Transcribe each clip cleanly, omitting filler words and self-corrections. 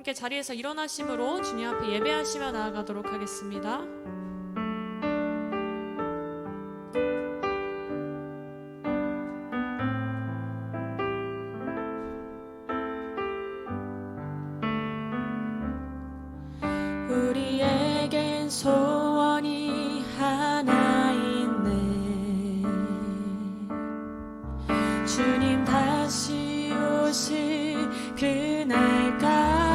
함께 자리에서 일어나심으로 주님 앞에 예배하시며 나아가도록 하겠습니다. 우리에겐 소원이 하나 있네. 주님 다시 오실 그날까지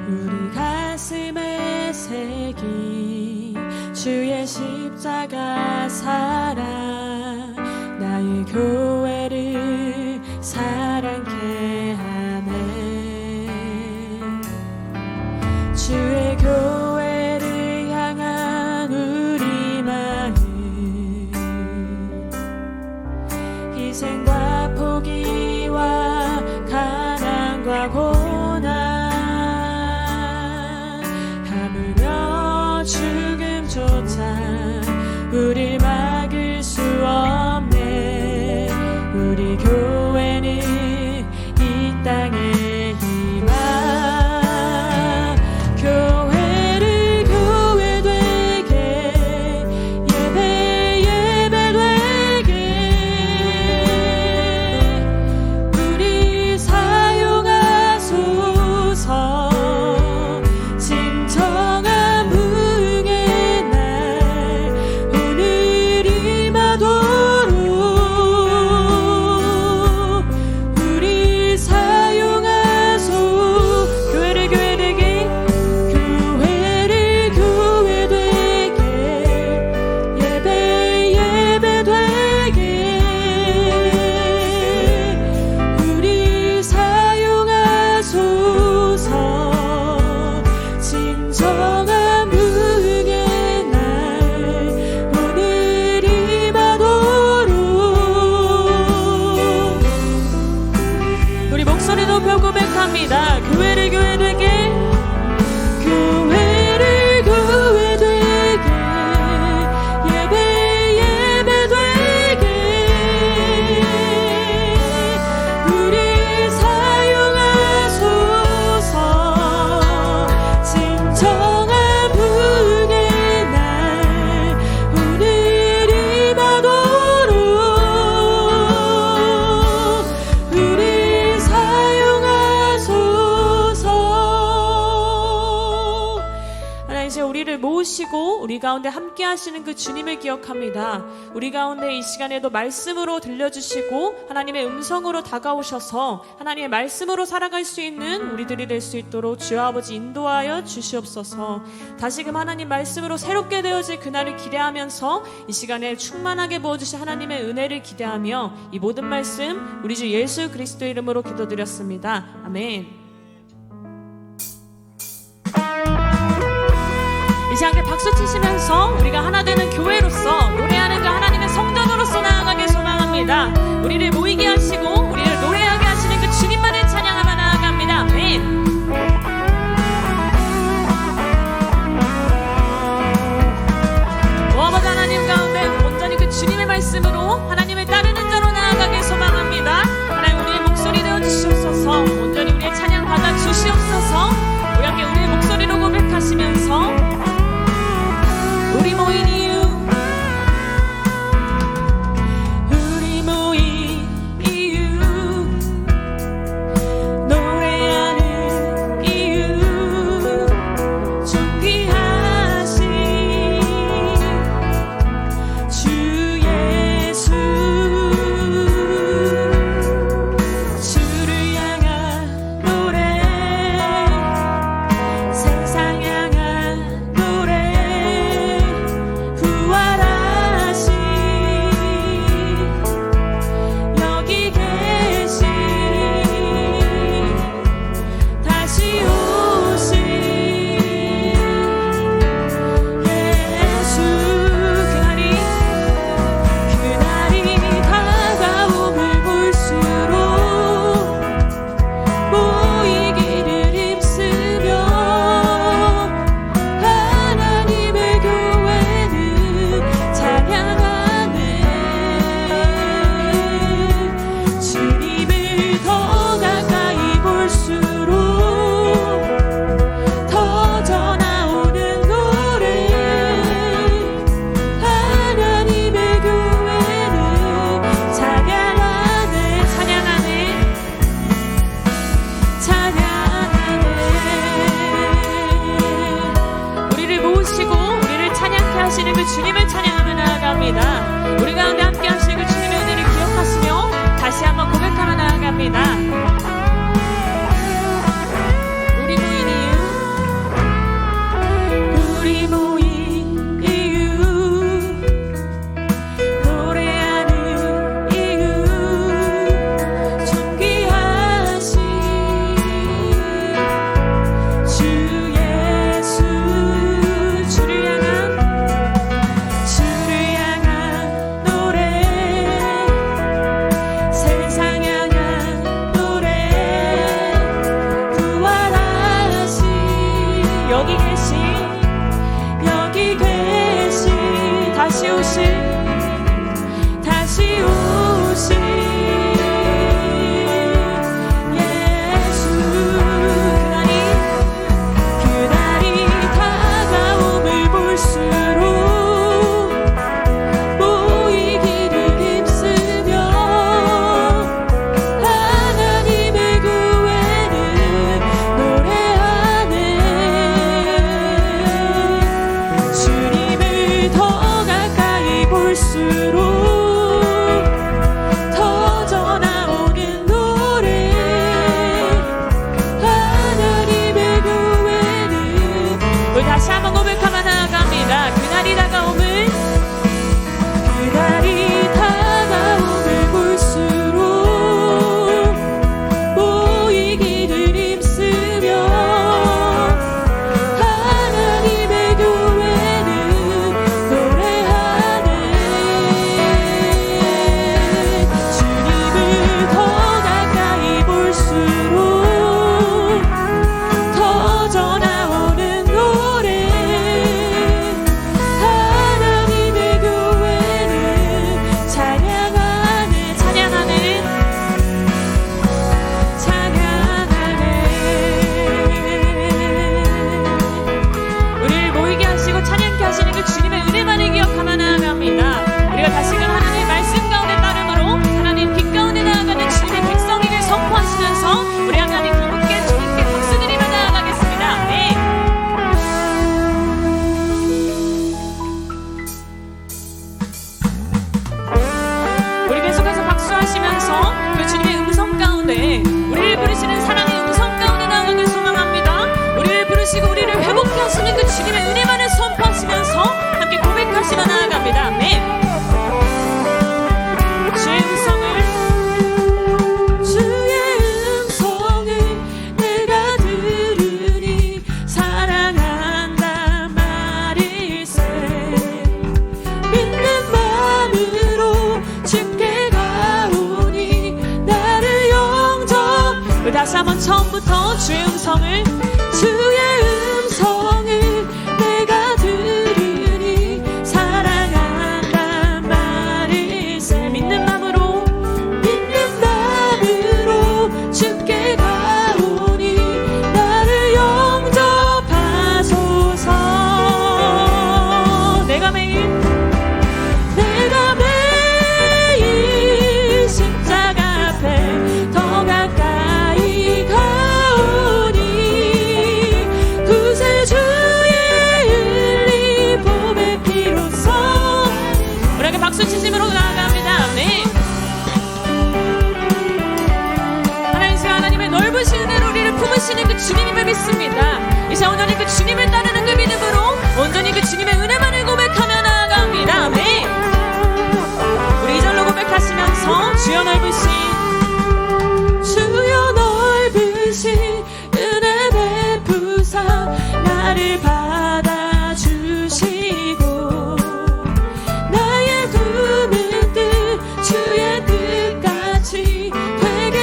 우리 가슴에 새긴 주의 십자가 사랑 나의 교회를 사랑케 하네. 주의 교회를 향한 우리 마음 희생과 포기와 가난과 고난 하물며 죽음조차 우릴 막을 수 없네. 우리 교회는 이 땅에 교회를 교회 되게 교회를 교회 되게 예배 예배 되게 우리 사용하소서. 진정한 부흥의 날 오늘이 마도록 우리 이제 우리를 모으시고 우리 가운데 함께 하시는 그 주님을 기억합니다. 우리 가운데 이 시간에도 말씀으로 들려주시고 하나님의 음성으로 다가오셔서 하나님의 말씀으로 살아갈 수 있는 우리들이 될 수 있도록 주여 아버지 인도하여 주시옵소서. 다시금 하나님 말씀으로 새롭게 되어질 그날을 기대하면서 이 시간에 충만하게 부어주신 하나님의 은혜를 기대하며 이 모든 말씀 우리 주 예수 그리스도의 이름으로 기도드렸습니다. 아멘. 이제 함께 박수 치시면서 우리가 하나 되는 교회로서 노래하는 그 하나님의 성전으로서 나아가길 소망합니다. 우리를 모이게 하시고 우리를 노래하게 하시는 그 주님만을 찬양하며 나아갑니다. 아멘. 아버지 하나님 가운데 온전히 그 주님의 말씀으로 하나님을 따르는 자로 나아가길 소망합니다. 하나님 우리의 목소리 되어주시옵소서. 온전히 우리의 찬양 받아 주시옵소서. 우리 함께 우리의 목소리로 고백하시면서 우리 모인 이유 우리 모인 이유 다시 한번 처음부터 주의 음성을 내가 들으니 사랑한단 말일세. 믿는 마음으로 주께 가오니 나를 영접하소서. 내가 매일 십자가 앞에 더 가까이 가오니 구세주의 흘린 봄의 피로써. 우리에게 박수 치심으로 나아갑니다. 아멘. 하나님의 넓으신 은혜로 우리를 품으시는 그 주님을 믿습니다. 이제 온전히 그 주님을 따르는 그 믿음으로 온전히 그 주님의 은혜만을 고백하며 나아갑니다. 아멘. 우리 이절로 고백하시면서 주여 넓으신 은혜 베푸사 나를 받아주시고 나의 품은 뜻 주의 뜻같이 되게.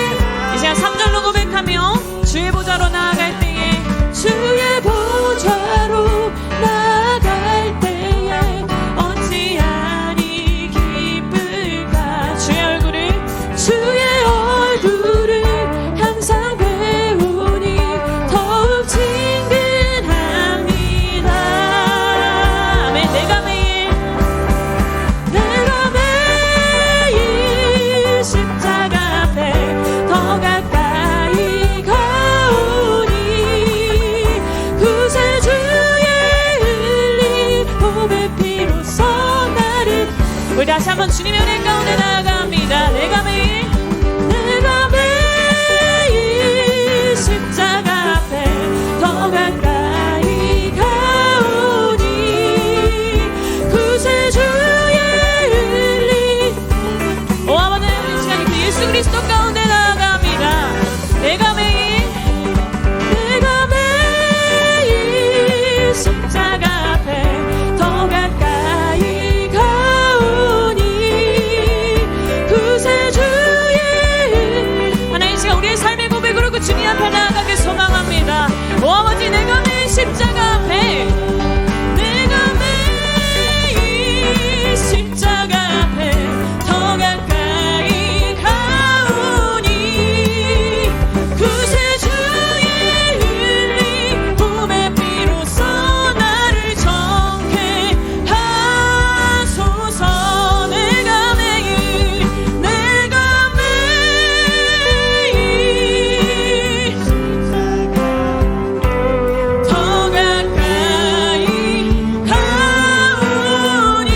이제 3절로 고백하며 주의 보좌로 나아갈 때에 주의 보좌로 나아갈 때에 어찌하니 기쁠까. 주의 얼굴을 항상 배우니 더욱 친근합니다. 아멘. 내가 매일 십자가 앞에 더 가까이 가오니 구세주의 흘린 봄의 피로써 나를. 우리 다시 한번 주님의 은혜 가운데 나아갑니다. 내가 매일 십자가 앞에 더 가까이 가오니 구세주의 흘린. 오 아버지, 이 시간에 그 예수 그리스도 가운데 나아갑니다. 내가 매일 십자가 앞에 더 가까이 가오니 구세주의. 하나님, 시간 우리의 삶의 고백으로 그 주님 앞에 나아가길 소망합니다. 오 아버지, 내가 매일 십자가 앞에 십자가 앞에 더 가까이 가오니 구세주의 흘린 봄의 피로써 나를 정케 하소서. 내가 매일 더 가까이 가오니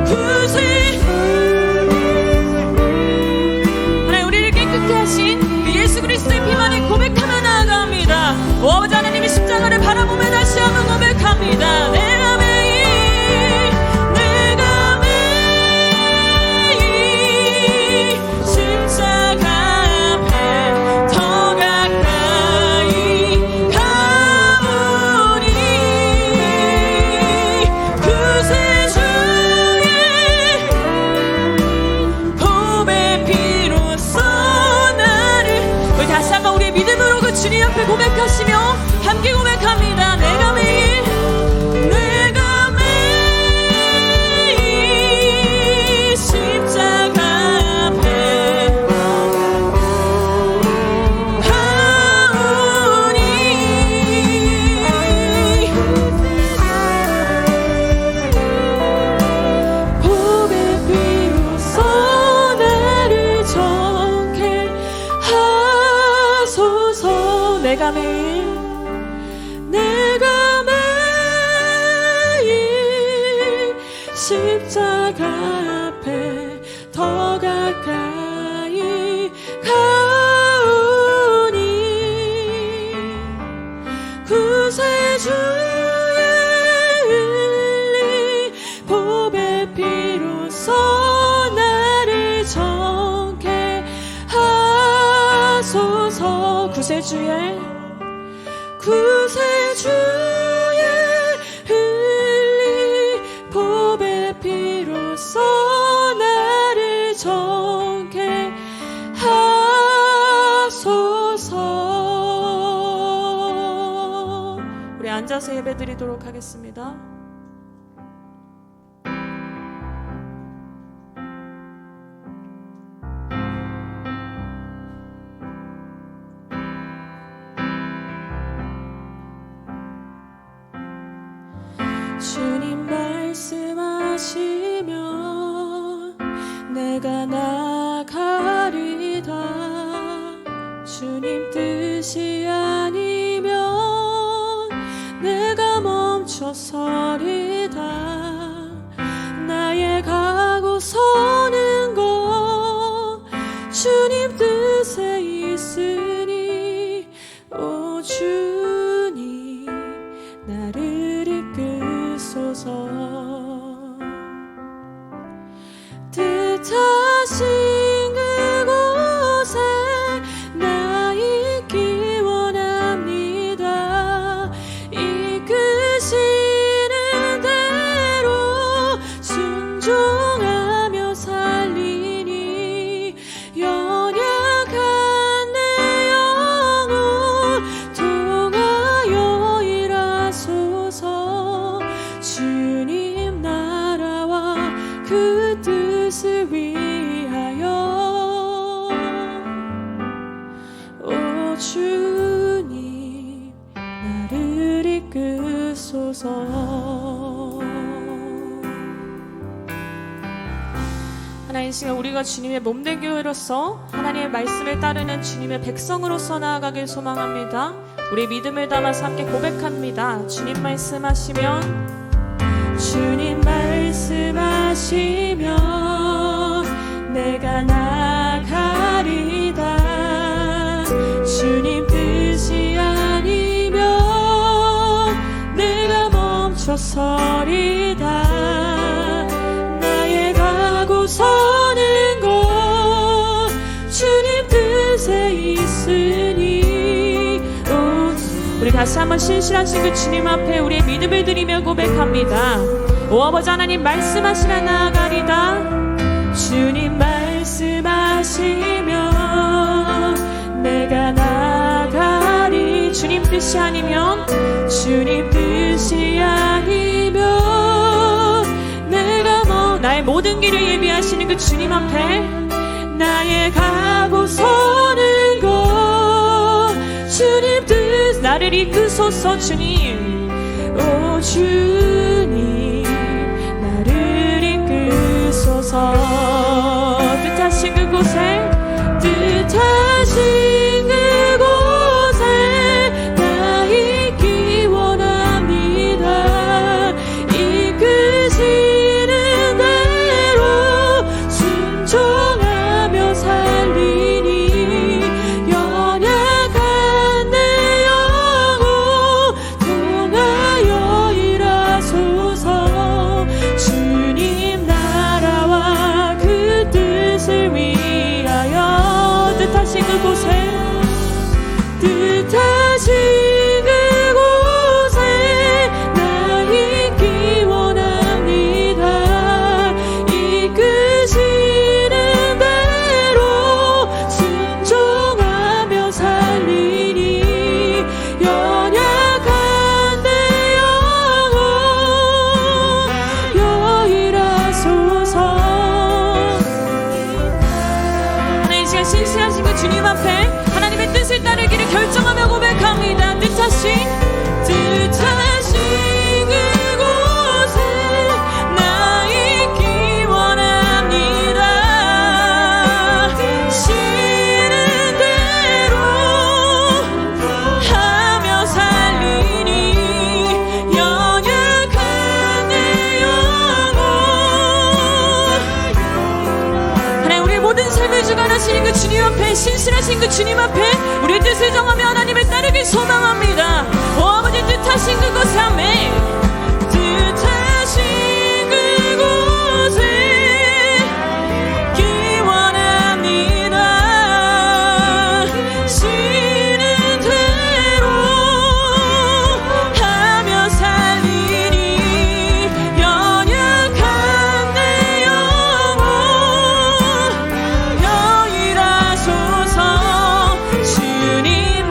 구세. 하나님, 우리를 깨끗게 하신 그 예수 그리스도의 피만을 고백하며 나아갑니다. 오 아버지 하나님의 십자가를 바라보며 다시 한번 고백합니다. 내가 매일 십자가 앞에 더 가까이 가오니 구세주의 봄의 피로써 나를. 우리 다시 한번 우리의 믿음으로 그 주님 앞에 고백하시며 함께 고백합니다. 내가 매일 십자가 앞에 가오니 봄의 피로써 나를 정케 하소서. 내가 매일 십자가 앞에 더 가까이 가오니 구세주의 흘린 봄의 피로써 나를 정케 하소서. 구세주의 흘린 봄의 피로써 나를 정케 하소서. 앉아서 예배드리도록 하겠습니다. 주님 말씀하시면 내가 나가리다. 주님 뜻이 아니면 내가 멈춰서리다. 나의 가고 서는 것 주님 뜻에 있으니 오 주님 나를 이끄소서. 뜻하신 그곳에 나 있기 원합니다. 이끄시는 대로 순종하며 살리니 연약한 내 영혼 통하여 일하소서. 주님 나라와 그 뜻을 위하여 오 주님 나를 이끄소서. 하나님, 이 시간 우리가 주님의 몸된 교회로서 하나님의 말씀을 따르는 주님의 백성으로서 나아가길 소망합니다. 우리 믿음을 담아서 함께 고백합니다. 주님 말씀하시면 주님 말씀하시면 내가 나가리다. 주님 뜻이 아니면 내가 멈춰서리다. 나의 가고 서는 것 주님 뜻에 있으니 우리 다시 한번 신실하신 그 주님 앞에 우리의 믿음을 드리며 고백합니다. 오 아버지 하나님, 말씀하시면 나아가리다. 주님 말씀하시면 내가 나아가리. 주님 뜻이 아니면 주님 뜻이 아니면 내가 나의 모든 길을 예비하시는 그 주님 앞에 나의 가고 서는 것 주님 뜻 나를 이끄소서. 주님 오 주님 나를 이끄소서. 뜻하신 그곳에 뜻하신 그곳에 나 있기 원합니다. 이끄시는 대로 순종하며 살리니 연약한 내 영혼 통하여 일하소서. 주님 나라와 그 뜻을 위하여 뜻하신 그곳에 뜻하신 그곳에 나 있기 원합니다. 이끄시는 대로 순종하며 살리니 연약한 내 영혼 여일하소서. 하나님, 이 시간 신실하신 그 주님 앞에 하나님의 뜻을 따르기를 결정하며 고백합니다. 뜻하신 그곳에 나 있기 원합니다. 시는 대로 하며 살리니 연약한 내 영혼. 하나님, 우리의 모든 삶을 주관하시는 그 주님 앞에, 신실하신 그 주님 앞에 우리의 뜻을 정하며 하나님을 따르길 소망합니다. 오 아버지, 뜻하신 그곳에 아멘. 뜻하신 그곳에 있기 원합니다. 시는 대로 하며 살리니 연약한 내 영혼 여일하소서. 주님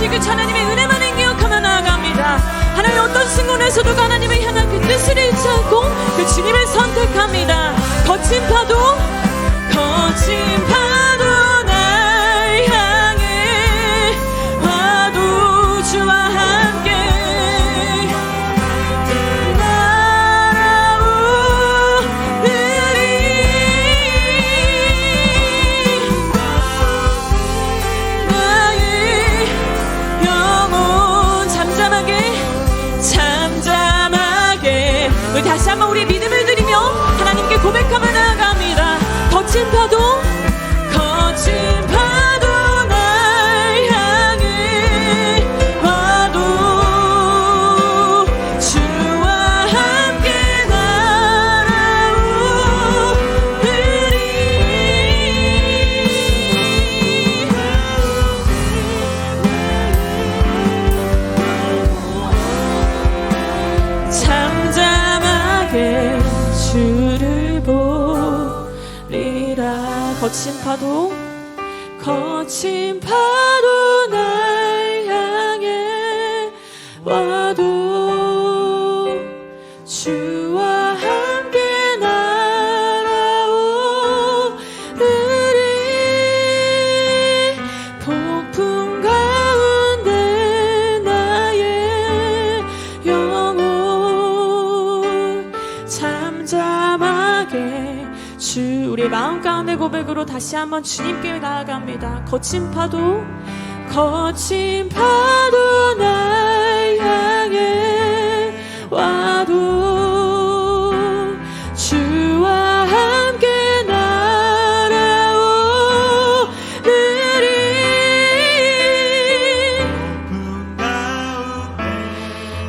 주신 그 하나님의 은혜만을 기억하며 나아갑니다. 하나님 어떤 순간에서도 하나님을 향한 그 뜻을 잃지 않고 그 주님을 선택합니다. 거친 파도 날 향해 와도 주와 함께 다시 한번 우리 믿음을 드리며 하나님께 고백하며 나아갑니다. 거친 파도 날 향해 와도 주와 함께 날아오리니 주를 보리라. 거친 파도 날 향해 와도 주와 함께 날아오리니 폭풍 가운데 나의 영혼 잠잠하게 우리 마음 가운데 고백으로 다시 한번 주님께 나아갑니다. 거친 파도 날 향해 와도 주와 함께 날아오리니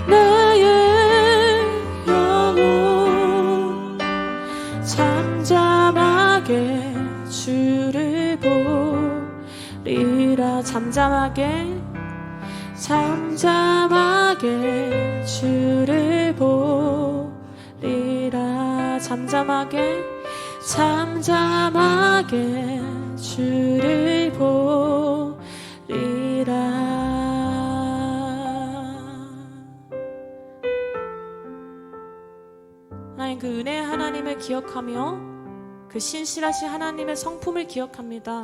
나의 영혼 잠잠하게 주를 보리라. 잠잠하게 주를 보리라. 잠잠하게 주를 보리라. 하나님 그 은혜의 하나님을 기억하며 그 신실하신 하나님의 성품을 기억합니다.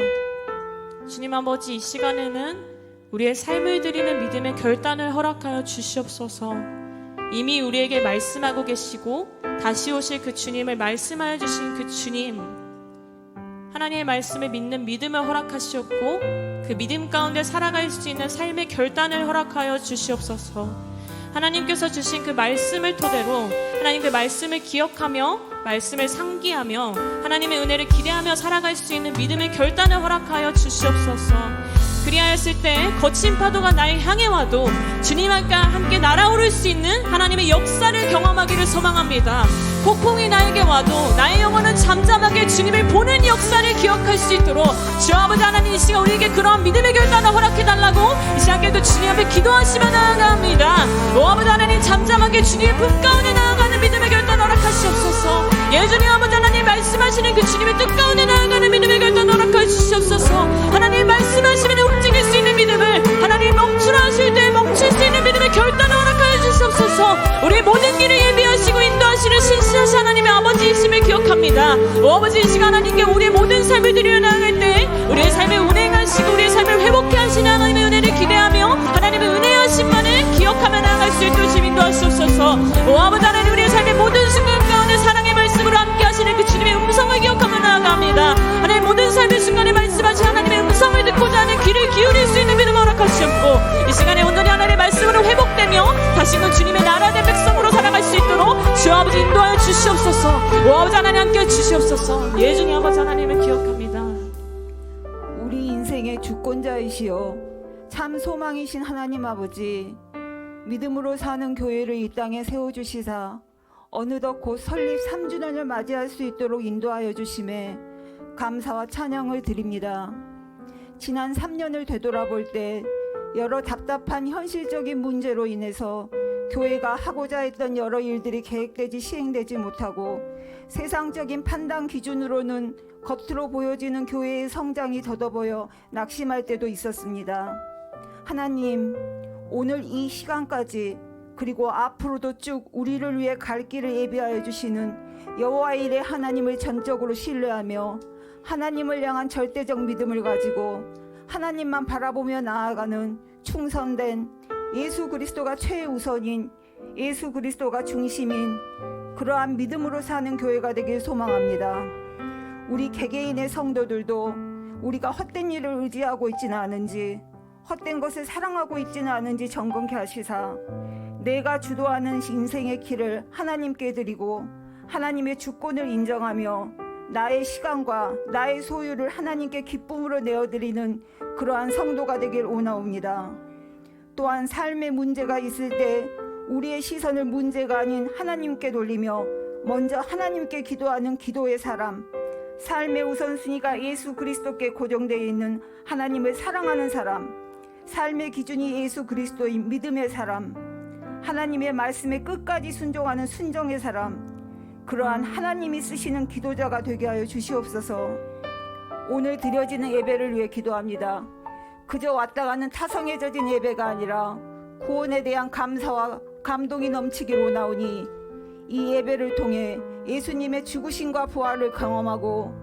주님 아버지, 이 시간에는 우리의 삶을 드리는 믿음의 결단을 허락하여 주시옵소서. 이미 우리에게 말씀하고 계시고 다시 오실 그 주님을 말씀하여 주신 그 주님, 하나님의 말씀을 믿는 믿음을 허락하시옵고 그 믿음 가운데 살아갈 수 있는 삶의 결단을 허락하여 주시옵소서. 하나님께서 주신 그 말씀을 토대로 하나님 그 말씀을 기억하며 말씀을 상기하며 하나님의 은혜를 기대하며 살아갈 수 있는 믿음의 결단을 허락하여 주시옵소서. 그리하였을 때 거친 파도가 날 향해 와도 주님과 함께 날아오를 수 있는 하나님의 역사를 경험하기를 소망합니다. 폭풍이 나에게 와도 나의 영혼은 잠잠하게 주님을 보는 역사를 기억할 수 있도록 주 아버지 하나님, 이 시간 우리에게 그런 믿음의 결단을 허락해달라고 이 시간에도 주님 앞에 기도하시며 나아갑니다. 오 아버지 하나님, 잠잠하게 주님의 품 가운데 나아가는 믿음의 결단 허락하시옵소서. 예수님 아버지 하나님, 말씀하시는 그 주님의 뜻 가운데 나아가는 믿음의 결단 허락해 주시옵소서. 하나님 말씀하시면 움직일 수 있는 믿음을, 하나님 멈추라 하실 때 멈출 수 있는 믿음의 결단을 허락하여 주시옵소서. 우리의 모든 길을 예비하시고 인도하시는 신실하신 하나님의 아버지이심을 기억합니다. 오 아버지, 이 시간 하나님께 우리의 모든 삶을 드려 나아갈 때 우리의 삶을 운행하시고 우리의 삶을 회복케 하시는 하나님의 은혜를 기대하며 하나님의 은혜하심만을 기억하며 나아갈 수 있도록 주님 인도하시옵소서. 오 아버지 하나님, 우리의 삶의 모든 순간 가운데 사랑의 말씀으로 함께 하시는 그 주님의 음성을 기억하며 나아갑니다. 하나님 모든 삶의 순간에 말씀하신 하나님의 음성을 듣고자 하는 귀를 기울일 수 있는 믿음을 허락하시옵고 이 시간에 온전히 하나님의 말씀으로 회복되며 다시금 주님의 나라된 백성으로 살아갈 수 있도록 주 아버지 인도하여 주시옵소서. 오 아버지 하나님 함께 주시옵소서. 예수님 아버지 하나님을 기억합니다. 우리 인생의 주권자이시여 참 소망이신 하나님 아버지, 믿음으로 사는 교회를 이 땅에 세워주시사 어느덧 곧 설립 3주년을 맞이할 수 있도록 인도하여 주심에 감사와 찬양을 드립니다. 지난 3년을 되돌아볼 때 여러 답답한 현실적인 문제로 인해서 교회가 하고자 했던 여러 일들이 계획되지 시행되지 못하고 세상적인 판단 기준으로는 겉으로 보여지는 교회의 성장이 더뎌 보여 낙심할 때도 있었습니다. 하나님, 오늘 이 시간까지 그리고 앞으로도 쭉 우리를 위해 갈 길을 예비하여 주시는 여호와의 일에 하나님을 전적으로 신뢰하며 하나님을 향한 절대적 믿음을 가지고 하나님만 바라보며 나아가는 충성된 예수 그리스도가 최우선인 예수 그리스도가 중심인 그러한 믿음으로 사는 교회가 되길 소망합니다. 우리 개개인의 성도들도 우리가 헛된 일을 의지하고 있지는 않은지 헛된 것을 사랑하고 있지는 않은지 점검케 하시사 내가 주도하는 인생의 길을 하나님께 드리고 하나님의 주권을 인정하며 나의 시간과 나의 소유를 하나님께 기쁨으로 내어드리는 그러한 성도가 되길 원하옵니다. 또한 삶의 문제가 있을 때 우리의 시선을 문제가 아닌 하나님께 돌리며 먼저 하나님께 기도하는 기도의 사람, 삶의 우선순위가 예수 그리스도께 고정되어 있는 하나님을 사랑하는 사람, 삶의 기준이 예수 그리스도인 믿음의 사람, 하나님의 말씀에 끝까지 순종하는 순종의 사람, 그러한 하나님이 쓰시는 기도자가 되게 하여 주시옵소서. 오늘 드려지는 예배를 위해 기도합니다. 그저 왔다 가는 타성에 젖은 예배가 아니라 구원에 대한 감사와 감동이 넘치기로 나오니 이 예배를 통해 예수님의 죽으심과 부활을 경험하고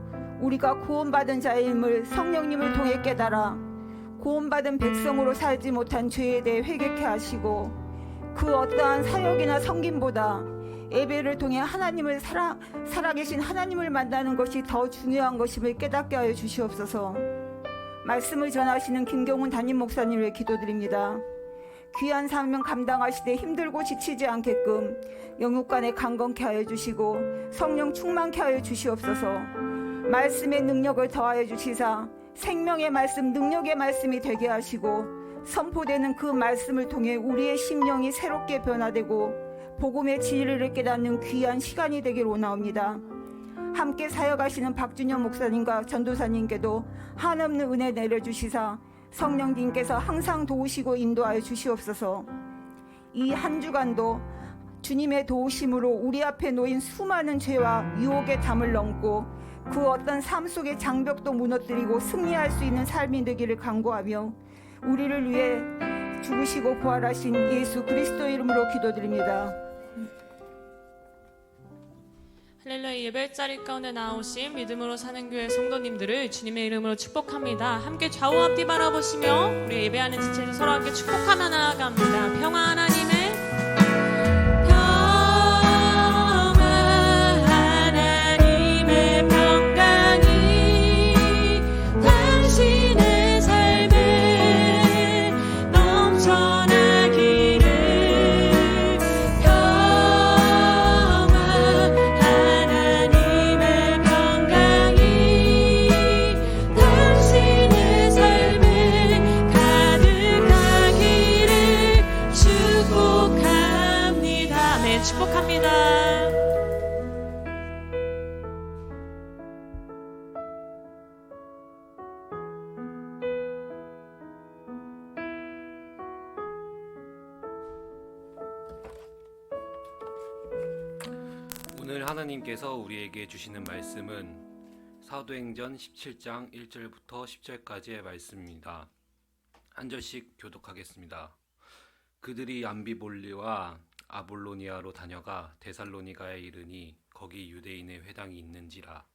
우리가 구원받은 자임을 성령님을 통해 깨달아 구원받은 백성으로 살지 못한 죄에 대해 회개케 하시고 그 어떠한 사역이나 섬김보다 예배를 통해 하나님을 살아계신 하나님을 만나는 것이 더 중요한 것임을 깨닫게 하여 주시옵소서. 말씀을 전하시는 김경훈 담임 목사님을 위해 기도드립니다. 귀한 사명 감당하시되 힘들고 지치지 않게끔 영육간에 강건케 하여 주시고 성령 충만케 하여 주시옵소서. 말씀의 능력을 더하여 주시사 생명의 말씀, 능력의 말씀이 되게 하시고 선포되는 그 말씀을 통해 우리의 심령이 새롭게 변화되고 복음의 진리를 깨닫는 귀한 시간이 되길 원하옵니다. 함께 사역하시는 박준영 목사님과 전도사님께도 한없는 은혜 내려주시사 성령님께서 항상 도우시고 인도하여 주시옵소서. 이 한 주간도 주님의 도우심으로 우리 앞에 놓인 수많은 죄와 유혹의 담을 넘고 그 어떤 삶 속의 장벽도 무너뜨리고 승리할 수 있는 삶이 되기를 간구하며 우리를 위해 죽으시고 부활하신 예수 그리스도 이름으로 기도드립니다. 할렐루야. 예배 자리 가운데 나오신 믿음으로 사는 교회 성도님들을 주님의 이름으로 축복합니다. 함께 좌우 앞뒤 바라보시며 우리 예배하는 지체를 서로 함께 축복하며 나아갑니다. 평화 하나님의 축복합니다. 오늘 하나님께서 우리에게 주시는 말씀은 사도행전 17장 1절부터 10절까지의 말씀입니다. 한 절씩 교독하겠습니다. 그들이 암비볼리와 아볼로니아로 다녀가 데살로니가에 이르니 거기 유대인의 회당이 있는지라.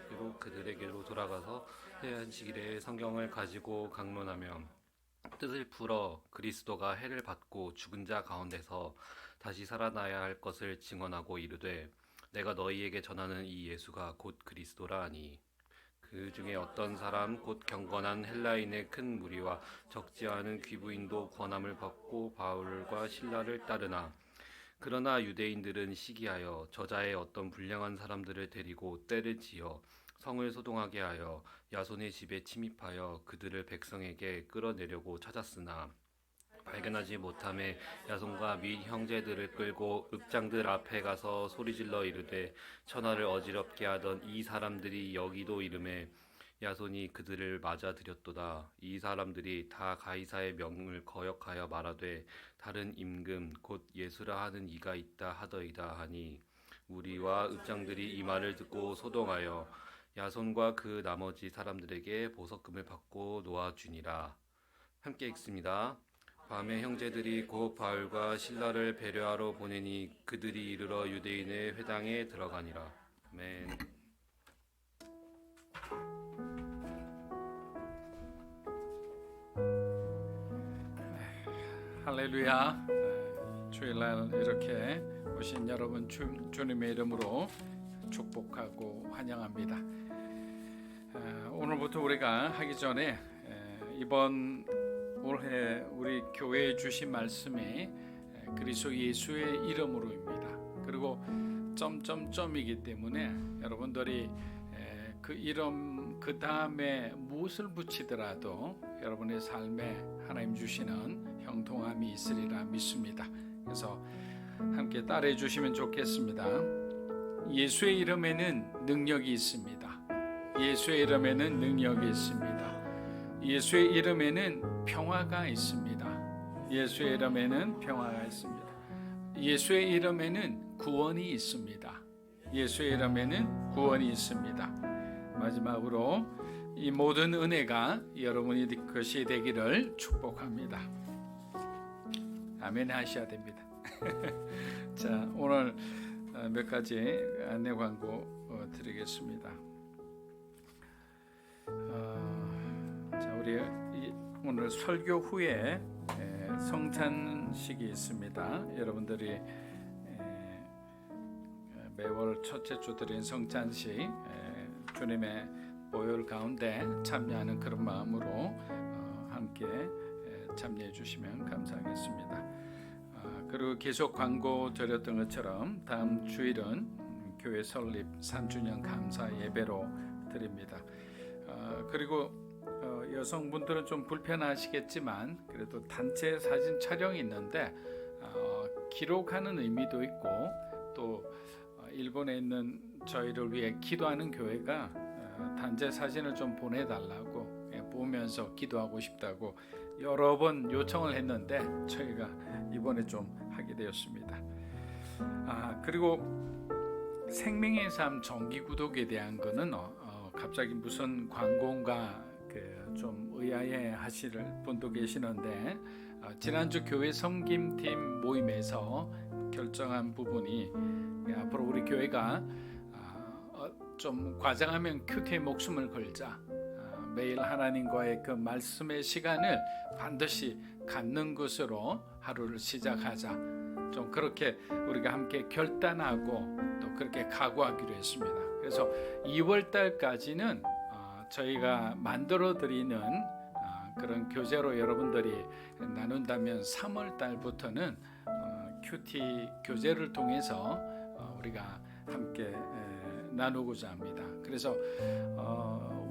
그리고 그들에게로 돌아가서 해안식일에 성경을 가지고 강론하며 뜻을 풀어 그리스도가 해를 받고 죽은 자 가운데서 다시 살아나야 할 것을 증언하고 이르되 내가 너희에게 전하는 이 예수가 곧 그리스도라 하니 그 중에 어떤 사람 곧 경건한 헬라인의 큰 무리와 적지 않은 귀부인도 권함을 받고 바울과 신라를 따르나 그러나 유대인들은 시기하여 저자의 어떤 불량한 사람들을 데리고 떼를 지어 성을 소동하게 하여 야손의 집에 침입하여 그들을 백성에게 끌어내려고 찾았으나 발견하지 못함에 야손과 및 형제들을 끌고 읍장들 앞에 가서 소리질러 이르되 천하를 어지럽게 하던 이 사람들이 여기도 이르매 야손이 그들을 맞아들였도다. 이 사람들이 다 가이사의 명을 거역하여 말하되 다른 임금 곧 예수라 하는 이가 있다 하더이다 하니 우리와 읍장들이 이 말을 듣고 소동하여 야손과 그 나머지 사람들에게 보석금을 받고 놓아주니라. 함께 읽습니다. 밤에 형제들이 곧 바울과 실라를 배려하러 보내니 그들이 이르러 유대인의 회당에 들어가니라. 아멘. 할렐루야. 주일날 이렇게 오신 여러분 주님의 이름으로 축복하고 환영합니다. 오늘부터 우리가 하기 전에 이번 올해 우리 교회에 주신 말씀이 그리스도 예수의 이름으로입니다. 그리고 점점점이기 때문에 여러분들이 그 이름 그 다음에 무엇을 붙이더라도 여러분의 삶에 하나님 주시는 형통함이 있으리라 믿습니다. 그래서 함께 따라해 주시면 좋겠습니다. 예수의 이름에는 능력이 있습니다. 예수의 이름에는 능력이 있습니다. 예수의 이름에는 평화가 있습니다. 예수의 이름에는 평화가 있습니다. 예수의 이름에는 구원이 있습니다. 예수의 이름에는 구원이 있습니다. 마지막으로 이 모든 은혜가 여러분이 것이 되기를 축복합니다. 아멘 하셔야 됩니다. 자, 오늘 몇 가지 안내 광고 드리겠습니다. 자, 우리 오늘 설교 후에 성찬식이 있습니다. 여러분들이 매월 첫째 주 드린 성찬식 주님의 보혈 가운데 참여하는 그런 마음으로 함께 참여해 주시면 감사하겠습니다. 그리고 계속 광고 드렸던 것처럼 다음 주일은 교회 설립 3주년 감사 예배로 드립니다. 그리고 여성분들은 좀 불편하시겠지만 그래도 단체 사진 촬영이 있는데 기록하는 의미도 있고 또 일본에 있는 저희를 위해 기도하는 교회가 단체 사진을 좀 보내달라고 보면서 기도하고 싶다고 여러 번 요청을 했는데 저희가 이번에 좀 하게 되었습니다. 그리고 생명의 삶 정기 구독에 대한 거는 갑자기 무슨 광고인가 좀 의아해 하실 분도 계시는데 지난주 교회 섬김팀 모임에서 결정한 부분이 앞으로 우리 교회가 좀 과장하면 큐티에 목숨을 걸자, 매일 하나님과의 그 말씀의 시간을 반드시 갖는 것으로 하루를 시작하자, 좀 그렇게 우리가 함께 결단하고 또 그렇게 각오하기로 했습니다. 그래서 2월 달까지는 저희가 만들어 드리는 그런 교재로 여러분들이 나눈다면 3월 달부터는 큐티 교재를 통해서 우리가 함께 나누고자 합니다. 그래서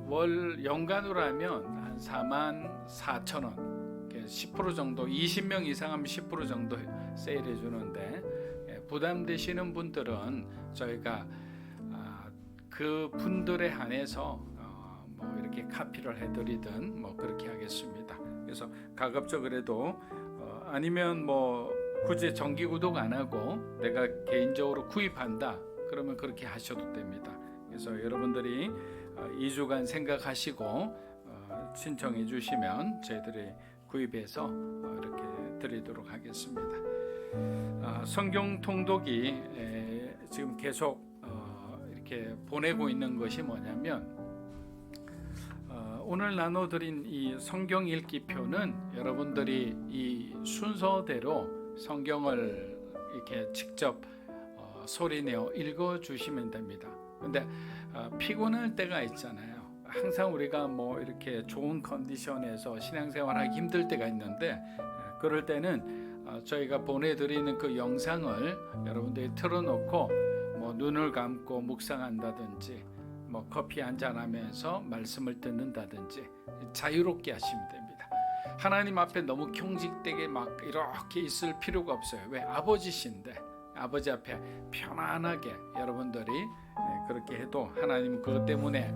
월 연간으로 하면 한 44,000원, 10% 정도, 20명 이상 하면 10% 정도 세일해 주는데 부담되시는 분들은 저희가 그 분들에 한해서 뭐 이렇게 카피를 해드리든 뭐 그렇게 하겠습니다. 그래서 가급적이라도 아니면 뭐 굳이 정기 구독 안 하고 내가 개인적으로 구입한다 그러면 그렇게 하셔도 됩니다. 그래서 여러분들이 2주간 생각하시고 신청해 주시면 저희들이 구입해서 이렇게 드리도록 하겠습니다. 성경 통독이 지금 계속 이렇게 보내고 있는 것이 뭐냐면 오늘 나눠드린 이 성경 읽기표는 여러분들이 이 순서대로 성경을 이렇게 직접 소리내어 읽어주시면 됩니다. 근데 피곤할 때가 있잖아요. 항상 우리가 뭐 이렇게 좋은 컨디션에서 신앙생활하기 힘들 때가 있는데 그럴 때는 저희가 보내드리는 그 영상을 여러분들이 틀어놓고 뭐 눈을 감고 묵상한다든지 뭐 커피 한잔 하면서 말씀을 듣는다든지 자유롭게 하시면 됩니다. 하나님 앞에 너무 경직되게 막 이렇게 있을 필요가 없어요. 왜? 아버지신데 아버지 앞에 편안하게 여러분들이 그렇게 해도 하나님 그것 때문에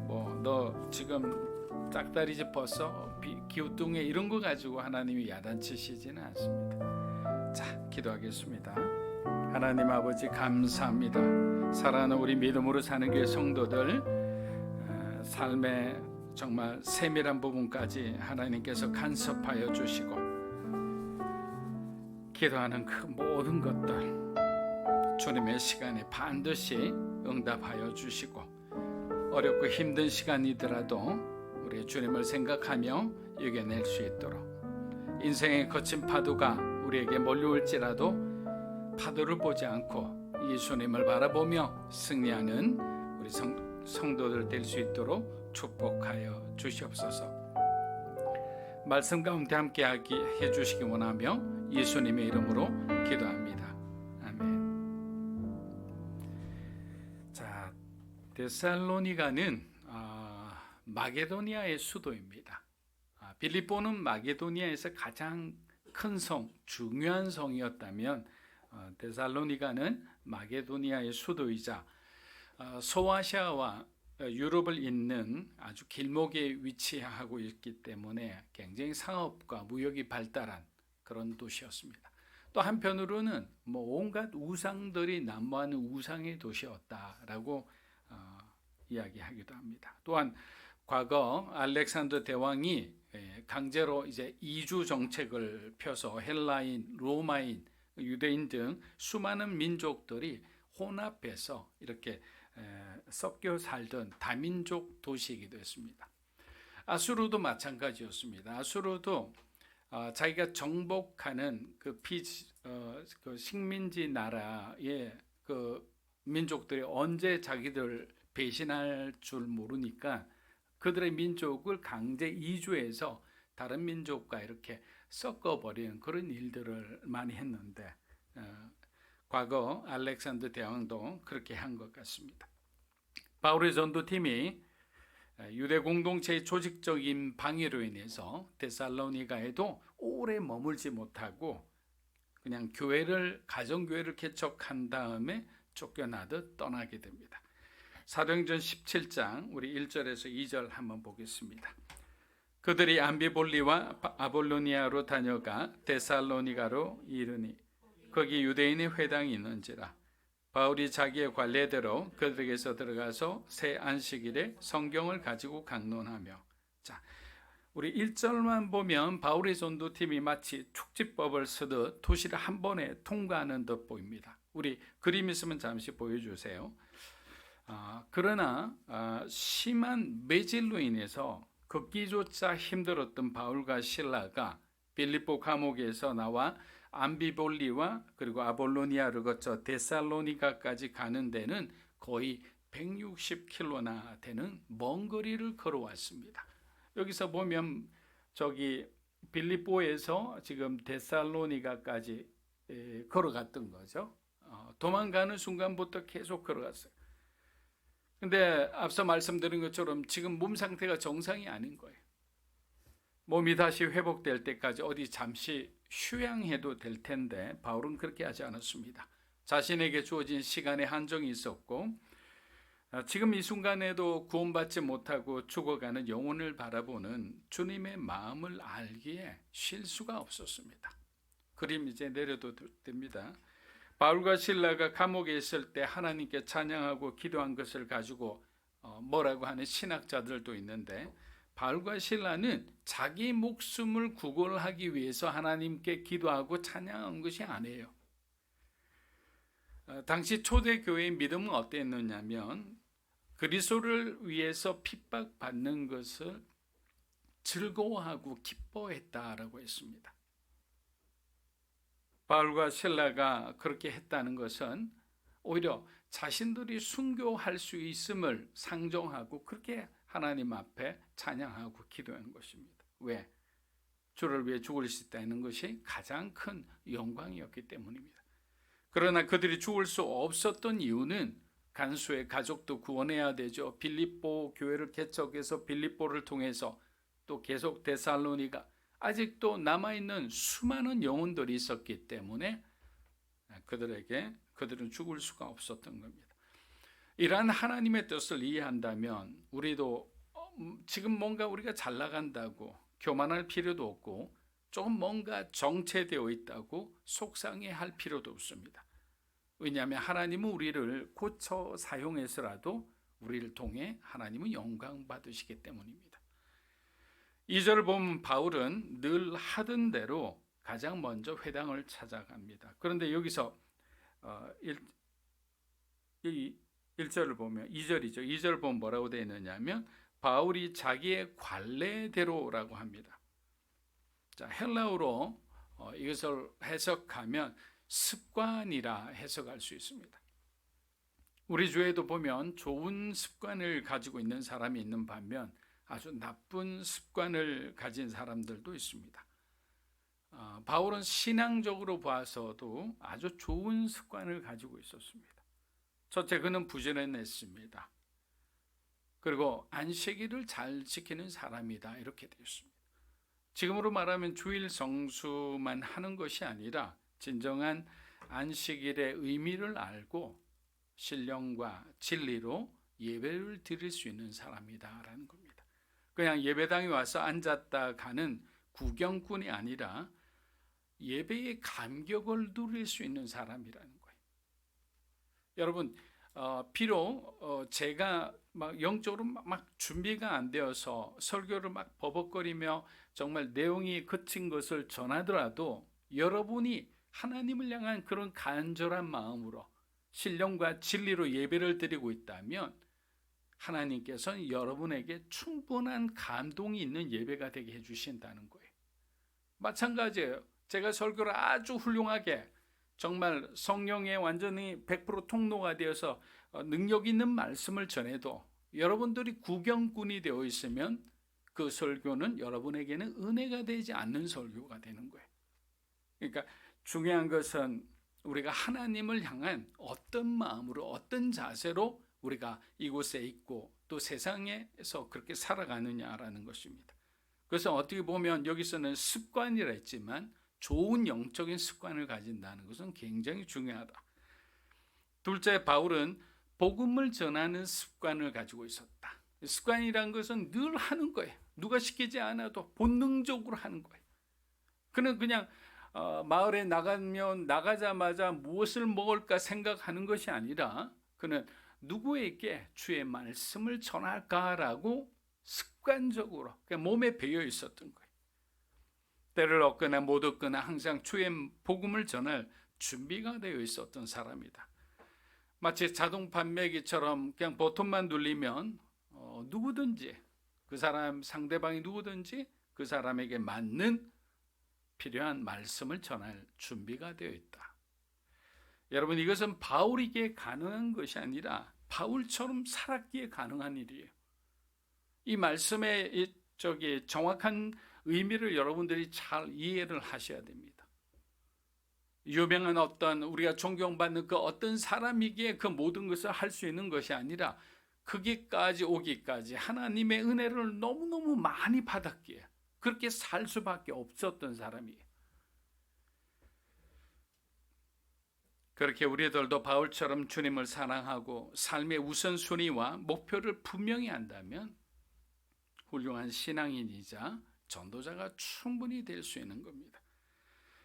뭐 너 지금 짝다리 짚었어? 기우뚱해 이런 거 가지고 하나님이 야단치시지는 않습니다. 자, 기도하겠습니다. 하나님 아버지 감사합니다. 사랑하는 우리 믿음으로 사는 교회 성도들 삶에 정말 세밀한 부분까지 하나님께서 간섭하여 주시고 기도하는 그 모든 것들 주님의 시간에 반드시 응답하여 주시고 어렵고 힘든 시간이더라도 우리 주님을 생각하며 이겨낼 수 있도록 인생의 거친 파도가 우리에게 몰려올지라도 파도를 보지 않고 예수님을 바라보며 승리하는 우리 성도들 될 수 있도록 축복하여 주시옵소서. 말씀 가운데 함께하게 해주시기 원하며 예수님의 이름으로 기도합니다. 아멘. 자, 데살로니가는 마게도니아의 수도입니다. 빌립보는 마게도니아에서 가장 큰 성, 중요한 성이었다면 데살로니가는 마게도니아의 수도이자 소아시아와 유럽을 잇는 아주 길목에 위치하고 있기 때문에 굉장히 상업과 무역이 발달한 그런 도시였습니다. 또 한편으로는 온갖 우상들이 난무하는 우상의 도시였다라고 이야기하기도 합니다. 또한 과거 알렉산더 대왕이 강제로 이제 이주 정책을 펴서 헬라인, 로마인, 유대인 등 수많은 민족들이 혼합해서 이렇게 섞여 살던 다민족 도시이기도 했습니다. 아수르도 마찬가지였습니다. 아수르도 자기가 정복하는 그 식민지 나라의 그 민족들이 언제 자기들 배신할 줄 모르니까 그들의 민족을 강제 이주해서 다른 민족과 이렇게 섞어버리는 그런 일들을 많이 했는데 과거 알렉산더 대왕도 그렇게 한 것 같습니다. 바울의 전도팀이 유대 공동체의 조직적인 방해로 인해서 데살로니가에도 오래 머물지 못하고 그냥 가정교회를 개척한 다음에 쫓겨나듯 떠나게 됩니다. 사도행전 17장 우리 1절에서 2절 한번 보겠습니다. 그들이 암비볼리와 아볼로니아로 다녀가 데살로니가로 이르니 거기 유대인의 회당이 있는지라 바울이 자기의 관례대로 그들에게서 들어가서 새 안식일에 성경을 가지고 강론하며. 자, 우리 1절만 보면 바울의 전도팀이 마치 축지법을 쓰듯 도시를 한 번에 통과하는 듯 보입니다. 우리 그림 있으면 잠시 보여주세요. 그러나 심한 매질로 인해서 걷기조차 힘들었던 바울과 실라가 빌립보 감옥에서 나와 암비볼리와 그리고 아볼로니아를 거쳐 데살로니가까지 가는 데는 거의 160km나 되는 먼 거리를 걸어왔습니다. 여기서 보면 저기 빌립보에서 지금 데살로니가까지 걸어갔던 거죠. 도망가는 순간부터 계속 걸어갔어요. 근데 앞서 말씀드린 것처럼 지금 몸 상태가 정상이 아닌 거예요. 몸이 다시 회복될 때까지 어디 잠시 휴양해도 될 텐데 바울은 그렇게 하지 않았습니다. 자신에게 주어진 시간에 한정이 있었고 지금 이 순간에도 구원받지 못하고 죽어가는 영혼을 바라보는 주님의 마음을 알기에 쉴 수가 없었습니다. 그림 이제 내려도 됩니다. 바울과 실라가 감옥에 있을 때 하나님께 찬양하고 기도한 것을 가지고 뭐라고 하는 신학자들도 있는데 바울과 실라는 자기 목숨을 구걸하기 위해서 하나님께 기도하고 찬양한 것이 아니에요. 당시 초대교회의 믿음은 어땠느냐면 그리스도를 위해서 핍박받는 것을 즐거워하고 기뻐했다라고 했습니다. 바울과 실라가 그렇게 했다는 것은 오히려 자신들이 순교할 수 있음을 상정하고 그렇게 하나님 앞에 찬양하고 기도한 것입니다. 왜? 주를 위해 죽을 수 있다는 것이 가장 큰 영광이었기 때문입니다. 그러나 그들이 죽을 수 없었던 이유는 간수의 가족도 구원해야 되죠. 빌립보 교회를 개척해서 빌립보를 통해서 또 계속 데살로니가 아직도 남아있는 수많은 영혼들이 있었기 때문에 그들은 죽을 수가 없었던 겁니다. 이러한 하나님의 뜻을 이해한다면 우리도 지금 뭔가 우리가 잘 나간다고 교만할 필요도 없고 조금 뭔가 정체되어 있다고 속상해할 필요도 없습니다. 왜냐하면 하나님은 우리를 고쳐 사용해서라도 우리를 통해 하나님은 영광 받으시기 때문입니다. 2절을 보면 바울은 늘 하던 대로 가장 먼저 회당을 찾아갑니다. 그런데 여기서 1절을 보면 2절이죠. 2절을 보면 뭐라고 되어 있느냐면 바울이 자기의 관례대로라고 합니다. 자, 헬라어로 이것을 해석하면 습관이라 해석할 수 있습니다. 우리 주에도 보면 좋은 습관을 가지고 있는 사람이 있는 반면 아주 나쁜 습관을 가진 사람들도 있습니다. 바울은 신앙적으로 봐서도 아주 좋은 습관을 가지고 있었습니다. 첫째, 그는 부지런했습니다. 그리고 안식일을 잘 지키는 사람이다, 이렇게 되어 있습니다. 지금으로 말하면 주일 성수만 하는 것이 아니라 진정한 안식일의 의미를 알고 신령과 진리로 예배를 드릴 수 있는 사람이다라는 겁니다. 그냥 예배당에 와서 앉았다 가는 구경꾼이 아니라 예배의 감격을 누릴 수 있는 사람이라는 거예요. 여러분, 비록 제가 막 영적으로 막 준비가 안 되어서 설교를 막 버벅거리며 정말 내용이 그친 것을 전하더라도 여러분이 하나님을 향한 그런 간절한 마음으로 신령과 진리로 예배를 드리고 있다면 하나님께서는 여러분에게 충분한 감동이 있는 예배가 되게 해주신다는 거예요. 마찬가지예요. 제가 설교를 아주 훌륭하게 정말 성령에 완전히 100% 통로가 되어서 능력 있는 말씀을 전해도 여러분들이 구경꾼이 되어 있으면 그 설교는 여러분에게는 은혜가 되지 않는 설교가 되는 거예요. 그러니까 중요한 것은 우리가 하나님을 향한 어떤 마음으로 어떤 자세로 우리가 이곳에 있고 또 세상에서 그렇게 살아가느냐라는 것입니다. 그래서 어떻게 보면 여기서는 습관이라 했지만 좋은 영적인 습관을 가진다는 것은 굉장히 중요하다. 둘째, 바울은 복음을 전하는 습관을 가지고 있었다. 습관이란 것은 늘 하는 거예요. 누가 시키지 않아도 본능적으로 하는 거예요. 그는 그냥 마을에 나가면 나가자마자 무엇을 먹을까 생각하는 것이 아니라 그는 누구에게 주의 말씀을 전할까라고 습관적으로 그냥 몸에 배어 있었던 거예요. 때를 얻거나 못 얻거나 항상 주의 복음을 전할 준비가 되어 있었던 사람이다. 마치 자동 판매기처럼 그냥 버튼만 눌리면 누구든지 그 사람 상대방이 누구든지 그 사람에게 맞는 필요한 말씀을 전할 준비가 되어 있다. 여러분, 이것은 바울에게 가능한 것이 아니라 바울처럼 살았기에 가능한 일이에요. 이 말씀의 정확한 의미를 여러분들이 잘 이해를 하셔야 됩니다. 유명한 어떤 우리가 존경받는 그 어떤 사람이기에 그 모든 것을 할 수 있는 것이 아니라 거기까지 오기까지 하나님의 은혜를 너무너무 많이 받았기에 그렇게 살 수밖에 없었던 사람이에요. 그렇게 우리들도 바울처럼 주님을 사랑하고 삶의 우선순위와 목표를 분명히 한다면 훌륭한 신앙인이자 전도자가 충분히 될 수 있는 겁니다.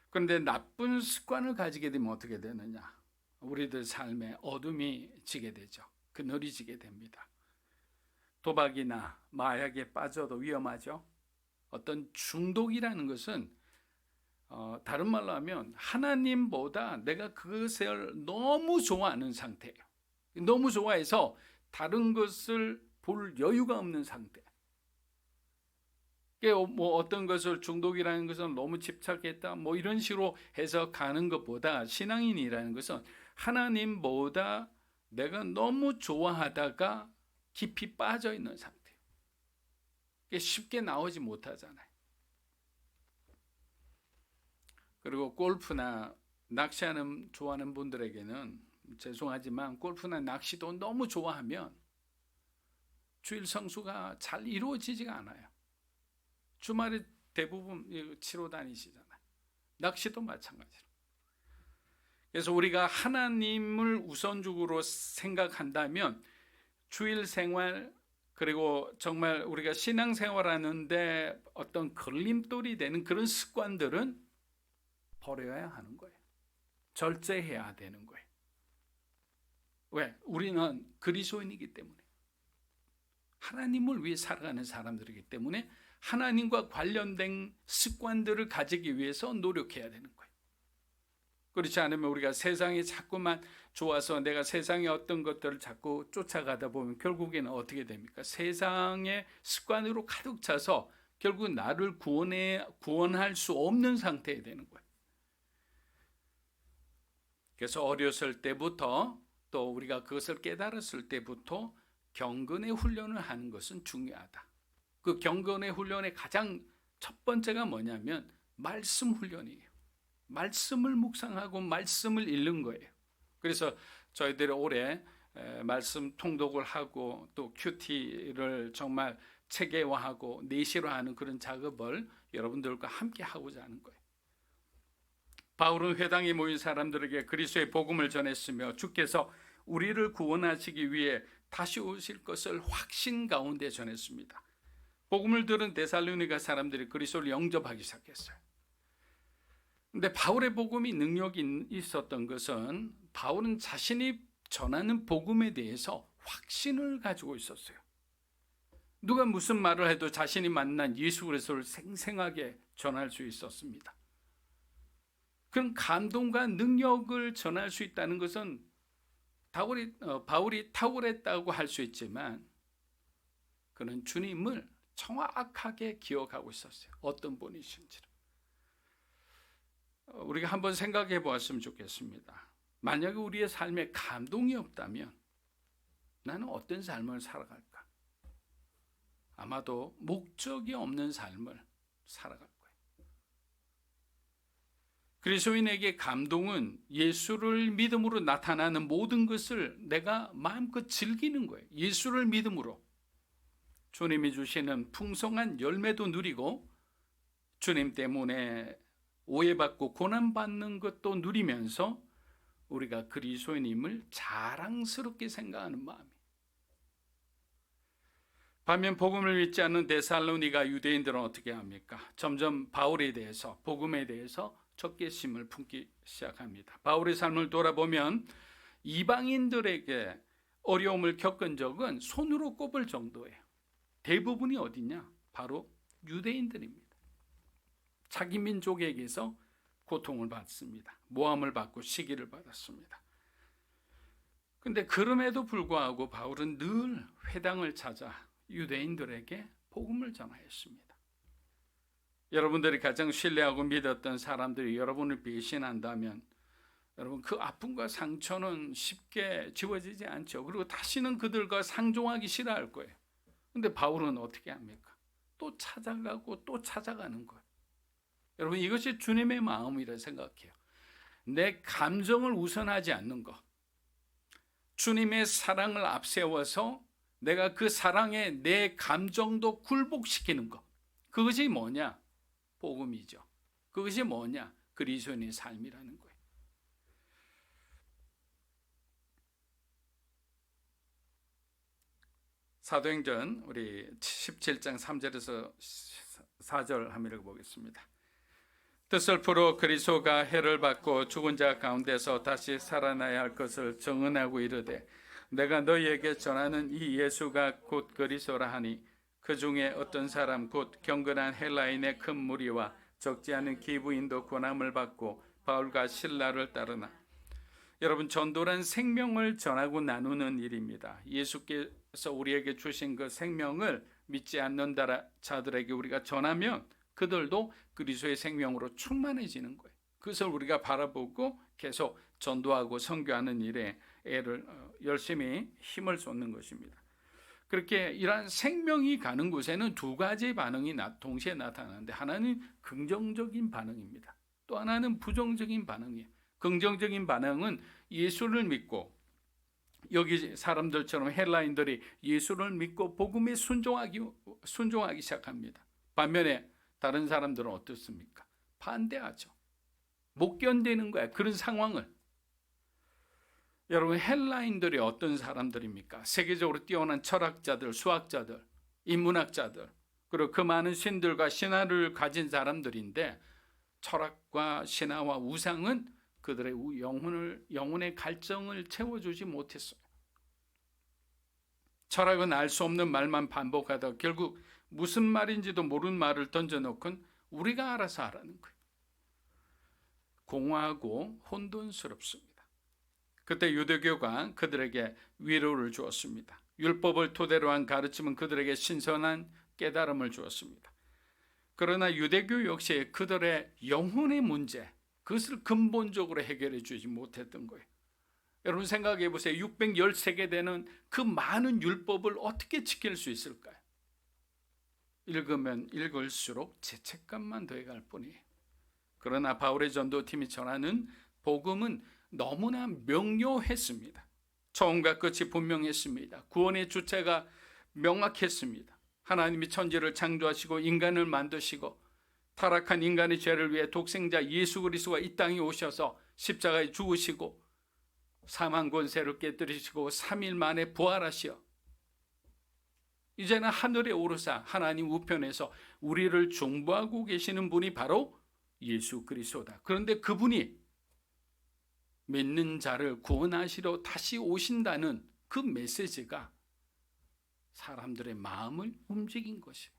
그런데 나쁜 습관을 가지게 되면 어떻게 되느냐? 우리들 삶에 어둠이 지게 되죠. 그늘이 지게 됩니다. 도박이나 마약에 빠져도 위험하죠. 어떤 중독이라는 것은 다른 말로 하면 하나님보다 내가 그것을 너무 좋아하는 상태예요. 너무 좋아해서 다른 것을 볼 여유가 없는 상태. 뭐 어떤 것을 중독이라는 것은 너무 집착했다 뭐 이런 식으로 해서 가는 것보다 신앙인이라는 것은 하나님보다 내가 너무 좋아하다가 깊이 빠져 있는 상태예요. 쉽게 나오지 못하잖아요. 그리고 골프나 낚시하는 좋아하는 분들에게는 죄송하지만 골프나 낚시도 너무 좋아하면 주일 성수가 잘 이루어지지가 않아요. 주말에 대부분 치러 다니시잖아요. 낚시도 마찬가지로. 그래서 우리가 하나님을 우선적으로 생각한다면 주일 생활 그리고 정말 우리가 신앙생활하는데 어떤 걸림돌이 되는 그런 습관들은 버려야 하는 거예요. 절제해야 되는 거예요. 왜? 우리는 그리스도인이기 때문에 하나님을 위해 살아가는 사람들이기 때문에 하나님과 관련된 습관들을 가지기 위해서 노력해야 되는 거예요. 그렇지 않으면 우리가 세상이 자꾸만 좋아서 내가 세상의 어떤 것들을 자꾸 쫓아가다 보면 결국에는 어떻게 됩니까? 세상의 습관으로 가득 차서 결국 나를 구원할 수 없는 상태에 되는 거예요. 그래서 어렸을 때부터 또 우리가 그것을 깨달았을 때부터 경건의 훈련을 하는 것은 중요하다. 그 경건의 훈련의 가장 첫 번째가 뭐냐면 말씀 훈련이에요. 말씀을 묵상하고 말씀을 읽는 거예요. 그래서 저희들이 올해 말씀 통독을 하고 또 큐티를 정말 체계화하고 내시로 하는 그런 작업을 여러분들과 함께 하고자 하는 거예요. 바울은 회당에 모인 사람들에게 그리스도의 복음을 전했으며 주께서 우리를 구원하시기 위해 다시 오실 것을 확신 가운데 전했습니다. 복음을 들은 데살로니가 사람들이 그리스도를 영접하기 시작했어요. 근데 바울의 복음이 능력이 있었던 것은 바울은 자신이 전하는 복음에 대해서 확신을 가지고 있었어요. 누가 무슨 말을 해도 자신이 만난 예수 그리스도를 생생하게 전할 수 있었습니다. 그런 감동과 능력을 전할 수 있다는 것은 바울이 탁월했다고 할 수 있지만 그는 주님을 정확하게 기억하고 있었어요. 어떤 분이신지를. 우리가 한번 생각해 보았으면 좋겠습니다. 만약에 우리의 삶에 감동이 없다면 나는 어떤 삶을 살아갈까? 아마도 목적이 없는 삶을 살아갈 거예요. 그리스도인에게 감동은 예수를 믿음으로 나타나는 모든 것을 내가 마음껏 즐기는 거예요. 예수를 믿음으로 주님이 주시는 풍성한 열매도 누리고 주님 때문에 오해받고 고난받는 것도 누리면서 우리가 그리스도인임을 자랑스럽게 생각하는 마음이. 반면 복음을 믿지 않는 데살로니가 유대인들은 어떻게 합니까? 점점 바울에 대해서, 복음에 대해서 적개심을 품기 시작합니다. 바울의 삶을 돌아보면 이방인들에게 어려움을 겪은 적은 손으로 꼽을 정도예요. 대부분이 어디냐? 바로 유대인들입니다. 자기 민족에게서 고통을 받습니다. 모함을 받고 시기를 받았습니다. 근데 그럼에도 불구하고 바울은 늘 회당을 찾아 유대인들에게 복음을 전하였습니다. 여러분들이 가장 신뢰하고 믿었던 사람들이 여러분을 배신한다면 여러분 그 아픔과 상처는 쉽게 지워지지 않죠. 그리고 다시는 그들과 상종하기 싫어할 거예요. 근데 바울은 어떻게 합니까? 또 찾아가고 또 찾아가는 거예요. 여러분 이것이 주님의 마음이라 생각해요. 내 감정을 우선하지 않는 것. 주님의 사랑을 앞세워서 내가 그 사랑에 내 감정도 굴복시키는 것. 그것이 뭐냐? 복음이죠. 그것이 뭐냐? 그리스도인의 삶이라는 거예요. 사도행전 우리 17장 3절에서 4절 한번 읽어보겠습니다. 뜻을 풀어 그리스도가 해를 받고 죽은 자 가운데서 다시 살아나야 할 것을 증언하고 이르되 내가 너희에게 전하는 이 예수가 곧 그리스도라 하니 그 중에 어떤 사람 곧 경건한 헬라인의 큰 무리와 적지 않은 기부인도 고난을 받고 바울과 실라를 따르나. 여러분 전도란 생명을 전하고 나누는 일입니다. 예수께서 우리에게 주신 그 생명을 믿지 않는 자들에게 우리가 전하면 그들도 그리스도의 생명으로 충만해지는 거예요. 그것을 우리가 바라보고 계속 전도하고 선교하는 일에 열심히 힘을 쏟는 것입니다. 그렇게 이러한 생명이 가는 곳에는 두 가지 반응이 동시에 나타나는데 하나는 긍정적인 반응입니다. 또 하나는 부정적인 반응이에요. 긍정적인 반응은 예수를 믿고 여기 사람들처럼 헬라인들이 예수를 믿고 복음에 순종하기 시작합니다. 반면에 다른 사람들은 어떻습니까? 반대하죠. 못 견디는 거야. 그런 상황을. 여러분 헬라인들이 어떤 사람들입니까? 세계적으로 뛰어난 철학자들, 수학자들, 인문학자들 그리고 그 많은 신들과 신화를 가진 사람들인데 철학과 신화와 우상은 그들의 영혼의 갈증을 채워주지 못했어요. 철학은 알 수 없는 말만 반복하다 결국 무슨 말인지도 모르는 말을 던져놓고는 우리가 알아서 하라는 거예요. 공허하고 혼돈스럽습니다. 그때 유대교가 그들에게 위로를 주었습니다. 율법을 토대로 한 가르침은 그들에게 신선한 깨달음을 주었습니다. 그러나 유대교 역시 그들의 영혼의 문제, 그것을 근본적으로 해결해 주지 못했던 거예요. 여러분 생각해 보세요. 613개 되는 그 많은 율법을 어떻게 지킬 수 있을까요? 읽으면 읽을수록 죄책감만 더해갈 뿐이에요. 그러나 바울의 전도팀이 전하는 복음은 너무나 명료했습니다. 처음과 끝이 분명했습니다. 구원의 주체가 명확했습니다. 하나님이 천지를 창조하시고 인간을 만드시고 타락한 인간의 죄를 위해 독생자 예수 그리스도가 이 땅에 오셔서 십자가에 죽으시고 사망 권세를 깨뜨리시고 3일 만에 부활하시어 이제는 하늘에 오르사 하나님 우편에서 우리를 중보하고 계시는 분이 바로 예수 그리스도다. 그런데 그분이 믿는 자를 구원하시러 다시 오신다는 그 메시지가 사람들의 마음을 움직인 것이에요.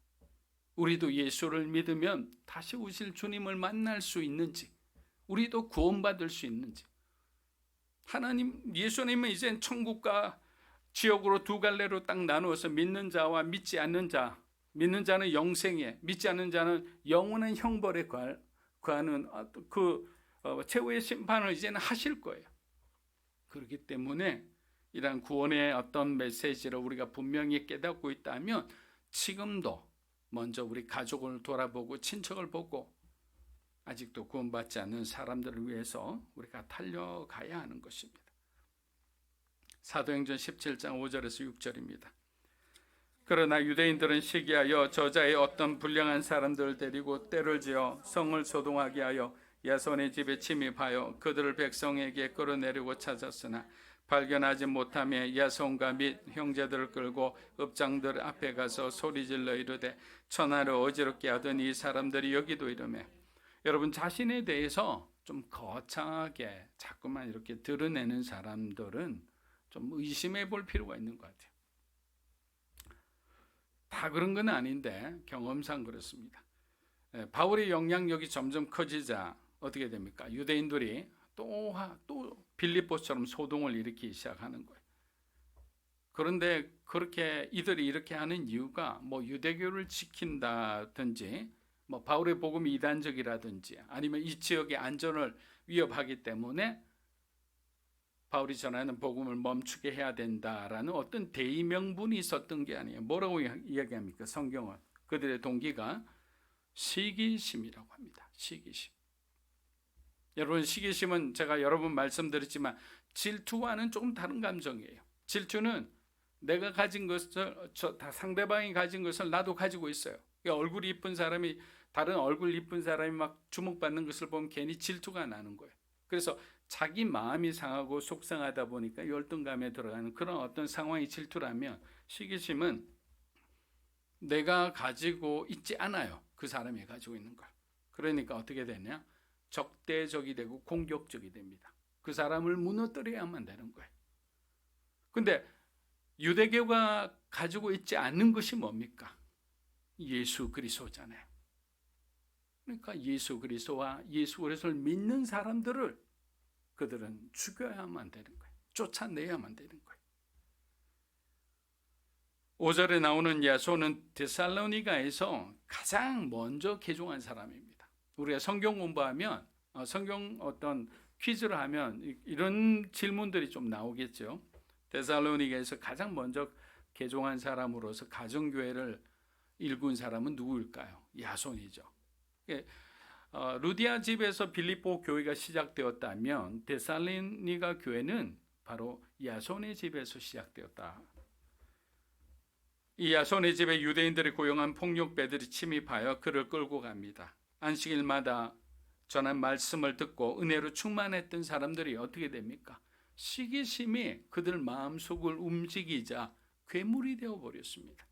우리도 예수를 믿으면 다시 오실 주님을 만날 수 있는지, 우리도 구원받을 수 있는지. 예수님은 이젠 천국과 지옥으로 두 갈래로 딱 나누어서 믿는 자와 믿지 않는 자, 믿는 자는 영생에, 믿지 않는 자는 영원한 형벌에 관하는 최후의 심판을 이제는 하실 거예요. 그렇기 때문에 이러한 구원의 어떤 메시지를 우리가 분명히 깨닫고 있다면 지금도 먼저 우리 가족을 돌아보고 친척을 보고 아직도 구원받지 않는 사람들을 위해서 우리가 달려가야 하는 것입니다. 사도행전 17장 5절에서 6절입니다. 그러나 유대인들은 시기하여 저자의 어떤 불량한 사람들을 데리고 때를 지어 성을 소동하게 하여 야손의 집에 침입하여 그들을 백성에게 끌어내리고 찾았으나 발견하지 못하며 야손과 및 형제들을 끌고 읍장들 앞에 가서 소리질러 이르되 천하를 어지럽게 하던 이 사람들이 여기도 이르매. 여러분 자신에 대해서 좀 거창하게 자꾸만 이렇게 드러내는 사람들은 좀 의심해 볼 필요가 있는 것 같아요. 다 그런 건 아닌데 경험상 그렇습니다. 바울의 영향력이 점점 커지자 어떻게 됩니까? 유대인들이 또 빌립보처럼 소동을 일으키기 시작하는 거예요. 그런데 이들이 이렇게 하는 이유가 유대교를 지킨다든지 바울의 복음이 이단적이라든지 아니면 이 지역의 안전을 위협하기 때문에 바울이 전하는 복음을 멈추게 해야 된다라는 어떤 대의명분이 있었던 게 아니에요. 뭐라고 이야기합니까? 성경은 그들의 동기가 시기심이라고 합니다. 시기심. 여러분 시기심은 제가 여러 번 말씀드렸지만 질투와는 조금 다른 감정이에요. 질투는 내가 가진 것을 상대방이 가진 것을 나도 가지고 있어요. 그러니까 얼굴이 이쁜 사람이 다른 얼굴 이쁜 사람이 막 주목받는 것을 보면 괜히 질투가 나는 거예요. 그래서 자기 마음이 상하고 속상하다 보니까 열등감에 들어가는 그런 어떤 상황이 질투라면 시기심은 내가 가지고 있지 않아요. 그 사람이 가지고 있는 걸. 그러니까 어떻게 되냐? 적대적이 되고 공격적이 됩니다. 그 사람을 무너뜨려야만 되는 거예요. 근데 유대교가 가지고 있지 않는 것이 뭡니까? 예수 그리스도잖아요. 그러니까 예수 그리스도와 예수 그리스도를 믿는 사람들을 그들은 죽여야만 되는 거예요. 쫓아내야만 되는 거예요. 5절에 나오는 야손은 데살로니가에서 가장 먼저 개종한 사람입니다. 우리가 성경 공부하면 성경 어떤 퀴즈를 하면 이런 질문들이 좀 나오겠죠. 데살로니가에서 가장 먼저 개종한 사람으로서 가정교회를 일군 사람은 누구일까요? 야손이죠. 루디아 집에서 빌립보 교회가 시작되었다면 데살로니가 교회는 바로 야손의 집에서 시작되었다. 이 야손의 집에 유대인들이 고용한 폭력배들이 침입하여 그를 끌고 갑니다. 안식일마다 전한 말씀을 듣고 은혜로 충만했던 사람들이 어떻게 됩니까? 시기심이 그들 마음속을 움직이자 괴물이 되어버렸습니다.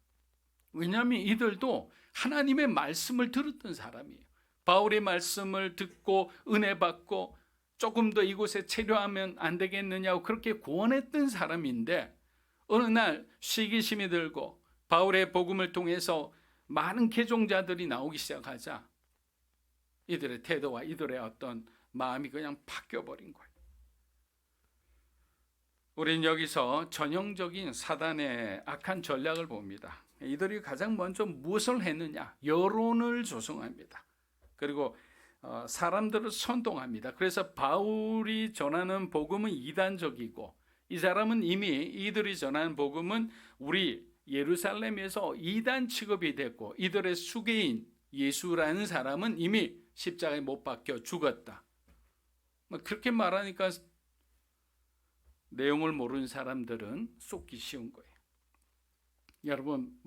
왜냐하면 이들도 하나님의 말씀을 들었던 사람이에요. 바울의 말씀을 듣고 은혜 받고 조금 더 이곳에 체류하면 안 되겠느냐고 그렇게 고언했던 사람인데 어느 날 시기심이 들고 바울의 복음을 통해서 많은 개종자들이 나오기 시작하자 이들의 태도와 이들의 어떤 마음이 그냥 바뀌어버린 거예요. 우리는 여기서 전형적인 사단의 악한 전략을 봅니다. 이들이 가장 먼저 무엇을 했느냐? 여론을 조성합니다. 그리고 사람들을 선동합니다. 그래서 바울이 전하는 복음은 이단적이고, 이 사람은 이미 이들이 전하는 복음은 우리 예루살렘에서 이단 취급이 됐고, 이들의 수괴인 예수라는 사람은 이미 십자가에 못 박혀 죽었다. 그렇게 말하니까 내용을 모르는 사람들은 쏟기 쉬운 거예요. 여러분,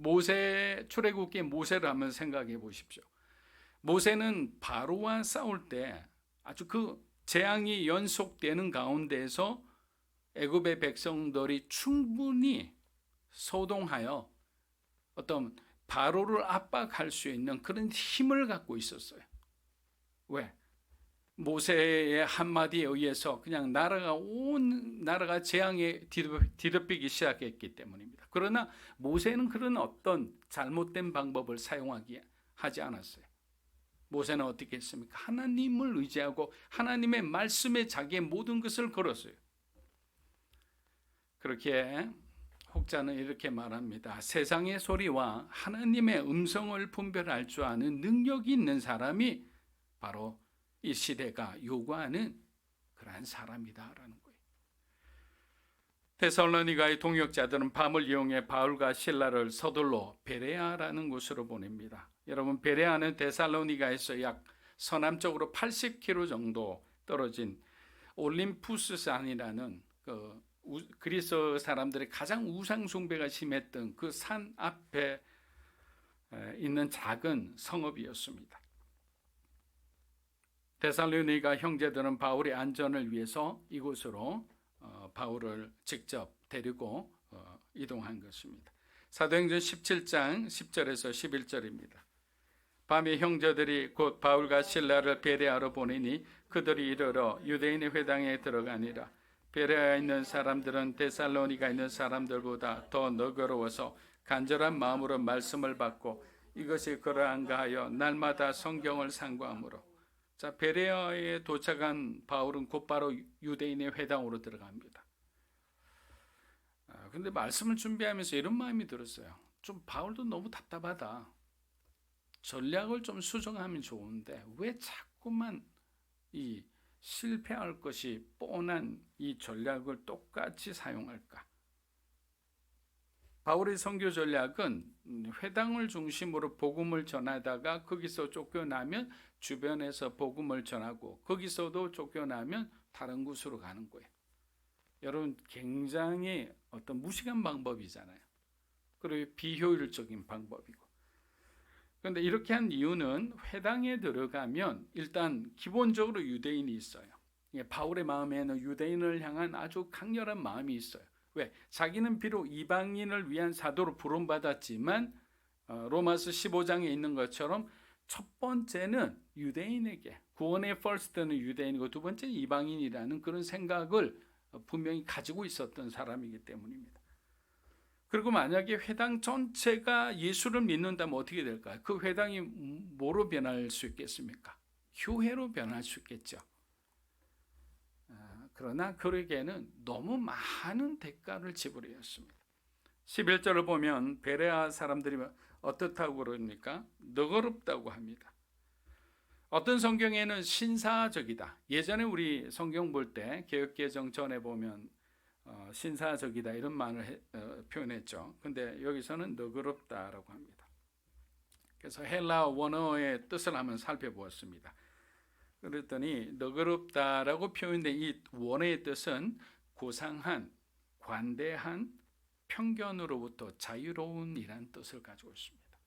출애굽기 모세를 한번 생각해 보십시오. 모세는 바로와 싸울 때 아주 그 재앙이 연속되는 가운데서 애굽의 백성들이 충분히 소동하여 어떤 바로를 압박할 수 있는 그런 힘을 갖고 있었어요. 왜? 모세의 한마디에 의해서 그냥 온 나라가 재앙에 뒤덮이기 시작했기 때문입니다. 그러나 모세는 그런 어떤 잘못된 방법을 하지 않았어요. 모세는 어떻게 했습니까? 하나님을 의지하고 하나님의 말씀에 자기의 모든 것을 걸었어요. 그렇게 혹자는 이렇게 말합니다. 세상의 소리와 하나님의 음성을 분별할 줄 아는 능력이 있는 사람이 바로 이 시대가 요구하는 그러한 사람이다라는 거예요. 데살로니가의 동역자들은 밤을 이용해 바울과 실라를 서둘러 베레아라는 곳으로 보냅니다. 여러분, 베레아는 데살로니가에서 약 서남쪽으로 80km 정도 떨어진 올림푸스산이라는 그리스 사람들의 가장 우상 숭배가 심했던 그 산 앞에 있는 작은 성읍이었습니다. 데살로니가 형제들은 바울의 안전을 위해서 이곳으로 바울을 직접 데리고 이동한 것입니다. 사도행전 17장 10절에서 11절입니다. 밤에 형제들이 곧 바울과 실라를 베레아로 보내니 그들이 이르러 유대인의 회당에 들어가니라. 베레아에 있는 사람들은 데살로니가 있는 사람들보다 더 너그러워서 간절한 마음으로 말씀을 받고 이것이 그러한가 하여 날마다 성경을 상고하므로. 자, 베레아에 도착한 바울은 곧바로 유대인의 회당으로 들어갑니다. 근데 말씀을 준비하면서 이런 마음이 들었어요. 좀 바울도 너무 답답하다. 전략을 좀 수정하면 좋은데 왜 자꾸만 이 실패할 것이 뻔한 이 전략을 똑같이 사용할까? 바울의 선교 전략은 회당을 중심으로 복음을 전하다가 거기서 쫓겨나면 주변에서 복음을 전하고 거기서도 쫓겨나면 다른 곳으로 가는 거예요. 여러분, 굉장히 어떤 무식한 방법이잖아요. 그리고 비효율적인 방법이고. 그런데 이렇게 한 이유는 회당에 들어가면 일단 기본적으로 유대인이 있어요. 바울의 마음에는 유대인을 향한 아주 강렬한 마음이 있어요. 왜? 자기는 비록 이방인을 위한 사도로 부름받았지만 로마서 15장에 있는 것처럼 첫 번째는 유대인에게, 구원의 퍼스트는 유대인이고 두 번째는 이방인이라는 그런 생각을 분명히 가지고 있었던 사람이기 때문입니다. 그리고 만약에 회당 전체가 예수를 믿는다면 어떻게 될까요? 그 회당이 뭐로 변할 수 있겠습니까? 교회로 변할 수 있겠죠. 그러나 그에게는 너무 많은 대가를 지불해야 했습니다. 11절을 보면 베레아 사람들이 어떻다고 그럽니까? 너그럽다고 합니다. 어떤 성경에는 신사적이다. 예전에 우리 성경 볼 때 개역개정 전에 보면 신사적이다 이런 말을 표현했죠. 근데 여기서는 너그럽다라고 합니다. 그래서 헬라 원어의 뜻을 한번 살펴보았습니다. 그랬더니 너그럽다라고 표현된 이 원어의 뜻은 고상한, 관대한, 편견으로부터 자유로운 이란 뜻을 가지고 있습니다.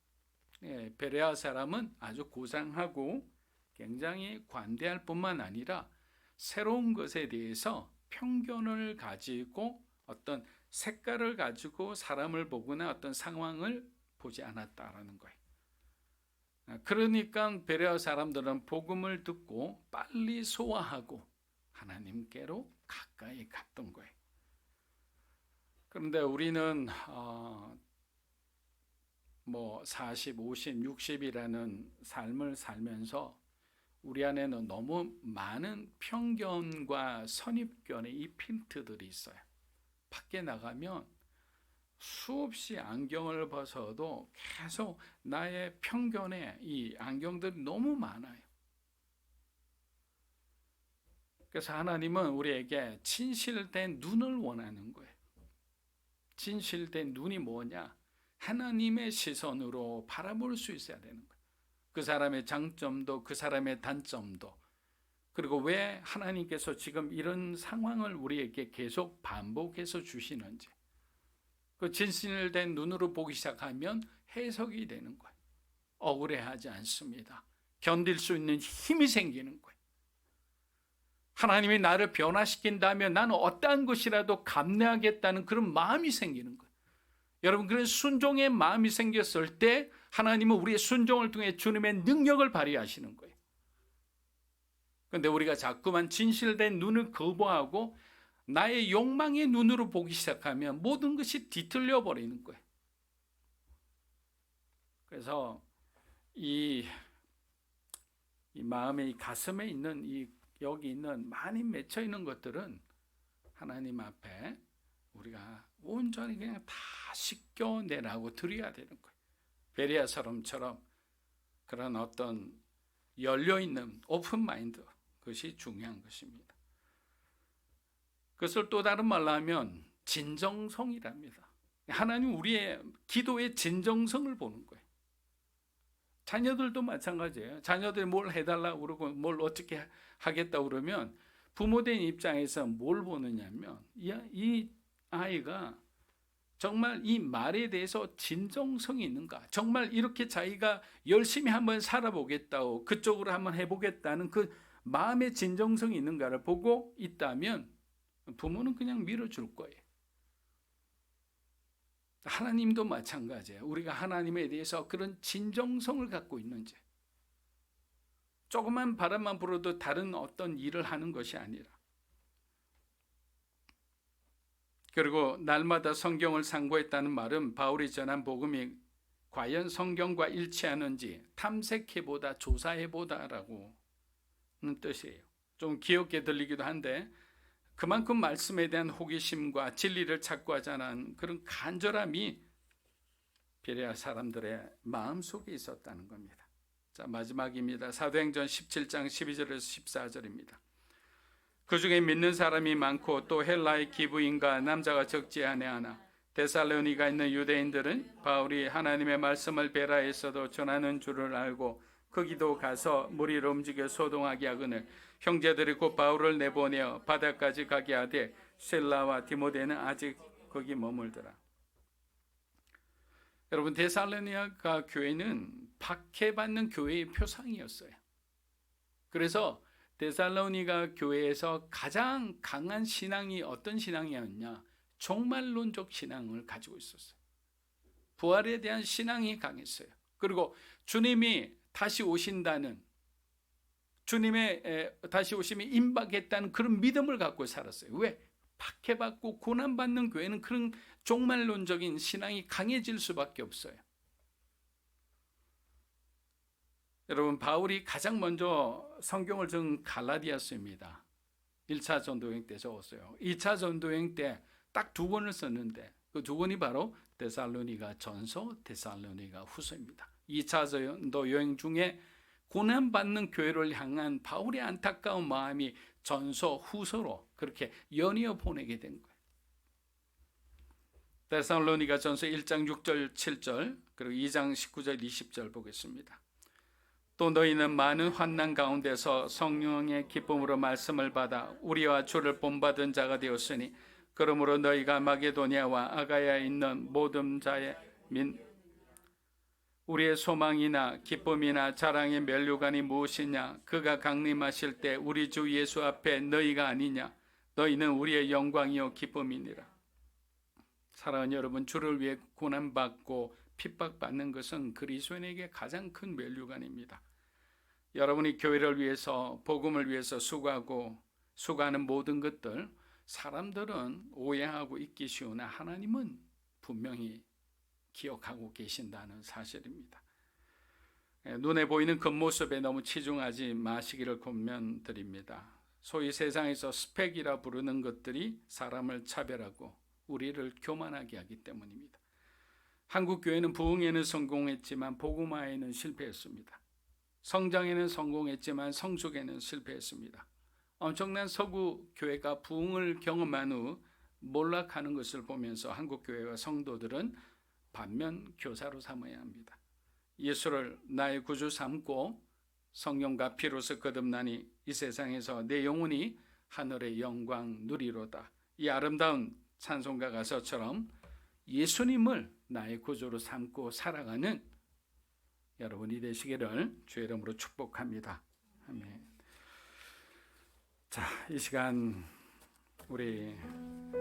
베레아 사람은 아주 고상하고 굉장히 관대할 뿐만 아니라 새로운 것에 대해서 편견을 가지고 어떤 색깔을 가지고 사람을 보거나 어떤 상황을 보지 않았다라는 거예요. 그러니까 베레아 사람들은 복음을 듣고 빨리 소화하고 하나님께로 가까이 갔던 거예요. 그런데 우리는 뭐 40, 50, 60이라는 삶을 살면서 우리 안에는 너무 많은 편견과 선입견의 이 필터들이 있어요. 밖에 나가면 수없이 안경을 벗어도 계속 나의 편견에 이 안경들이 너무 많아요. 그래서 하나님은 우리에게 진실된 눈을 원하는 거예요. 진실된 눈이 뭐냐? 하나님의 시선으로 바라볼 수 있어야 되는 거예요. 그 사람의 장점도 그 사람의 단점도, 그리고 왜 하나님께서 지금 이런 상황을 우리에게 계속 반복해서 주시는지, 그 진실된 눈으로 보기 시작하면 해석이 되는 거예요. 억울해하지 않습니다. 견딜 수 있는 힘이 생기는 거예요. 하나님이 나를 변화시킨다면 나는 어떠한 것이라도 감내하겠다는 그런 마음이 생기는 거예요. 여러분, 그런 순종의 마음이 생겼을 때 하나님은 우리의 순종을 통해 주님의 능력을 발휘하시는 거예요. 그런데 우리가 자꾸만 진실된 눈을 거부하고 나의 욕망의 눈으로 보기 시작하면 모든 것이 뒤틀려 버리는 거예요. 그래서 이 마음의 이 가슴에 있는 여기 있는 많이 맺혀 있는 것들은 하나님 앞에 우리가 온전히 그냥 다 씻겨내라고 드려야 되는 거예요. 베레아 사람처럼 그런 어떤 열려있는 오픈 마인드, 그것이 중요한 것입니다. 그것을 또 다른 말로 하면 진정성이랍니다. 하나님 우리의 기도의 진정성을 보는 거예요. 자녀들도 마찬가지예요. 자녀들이 뭘 해달라고 그러고 뭘 어떻게 하겠다고 그러면 부모된 입장에서 뭘 보느냐면 이 아이가 정말 이 말에 대해서 진정성이 있는가, 정말 이렇게 자기가 열심히 한번 살아보겠다고, 그쪽으로 한번 해보겠다는 그 마음의 진정성이 있는가를 보고 있다면 부모는 그냥 밀어줄 거예요. 하나님도 마찬가지예요. 우리가 하나님에 대해서 그런 진정성을 갖고 있는지, 조그만 바람만 불어도 다른 어떤 일을 하는 것이 아니라, 그리고 날마다 성경을 상고했다는 말은 바울이 전한 복음이 과연 성경과 일치하는지 탐색해보다 조사해보다라고 하는 뜻이에요. 좀 귀엽게 들리기도 한데 그만큼 말씀에 대한 호기심과 진리를 찾고 하자는 그런 간절함이 베레아 사람들의 마음속에 있었다는 겁니다. 자, 마지막입니다. 사도행전 17장 12절에서 14절입니다. 그 중에 믿는 사람이 많고 또 헬라의 기부인과 남자가 적지 아니하나 데살로니가 있는 유대인들은 바울이 하나님의 말씀을 베라에서도 전하는 줄을 알고 거기도 가서 무리를 움직여 소동하게 하거늘 형제들이 곧 바울을 내보내어 바다까지 가게 하되 실라와 디모데는 아직 거기 머물더라. 여러분, 데살로니가 교회는 박해받는 교회의 표상이었어요. 그래서 데살로니가 교회에서 가장 강한 신앙이 어떤 신앙이었냐? 종말론적 신앙을 가지고 있었어요. 부활에 대한 신앙이 강했어요. 그리고 주님이 다시 오신다는, 주님의 다시 오심이 임박했다는 그런 믿음을 갖고 살았어요. 왜? 박해받고 고난받는 교회는 그런 종말론적인 신앙이 강해질 수밖에 없어요. 여러분, 바울이 가장 먼저 성경을 적은 갈라디아서입니다. 1차 전도여행 때 적었어요. 2차 전도여행 때 딱 2권을 썼는데 그 2권이 바로 데살로니가 전서, 데살로니가 후서입니다. 2차 전도여행 중에 고난받는 교회를 향한 바울의 안타까운 마음이 전서, 후서로 그렇게 연이어 보내게 된 거예요. 데살로니가 전서 1장 6절 7절 그리고 2장 19절 20절 보겠습니다. 또 너희는 많은 환난 가운데서 성령의 기쁨으로 말씀을 받아 우리와 주를 본받은 자가 되었으니 그러므로 너희가 마게도냐와 아가야에 있는 모든 자의 우리의 소망이나 기쁨이나 자랑의 면류관이 무엇이냐? 그가 강림하실 때 우리 주 예수 앞에 너희가 아니냐? 너희는 우리의 영광이요 기쁨이니라. 사랑하는 여러분, 주를 위해 고난받고 핍박받는 것은 그리스도인에게 가장 큰 면류관입니다. 여러분이 교회를 위해서, 복음을 위해서 수고하는 모든 것들, 사람들은 오해하고 잊기 쉬우나 하나님은 분명히 기억하고 계신다는 사실입니다. 눈에 보이는 겉모습에 너무 치중하지 마시기를 권면드립니다. 소위 세상에서 스펙이라 부르는 것들이 사람을 차별하고 우리를 교만하게 하기 때문입니다. 한국 교회는 부흥에는 성공했지만 복음화에는 실패했습니다. 성장에는 성공했지만 성숙에는 실패했습니다. 엄청난 서구 교회가 부흥을 경험한 후 몰락하는 것을 보면서 한국 교회와 성도들은 반면 교사로 삼아야 합니다. 예수를 나의 구주 삼고 성령과 피로서 거듭나니 이 세상에서 내 영혼이 하늘의 영광 누리로다. 이 아름다운 찬송가 가사처럼 예수님을 나의 구주로 삼고 살아가는 여러분이 되시기를 주의 이름으로 축복합니다. 아멘. 자, 이 시간 우리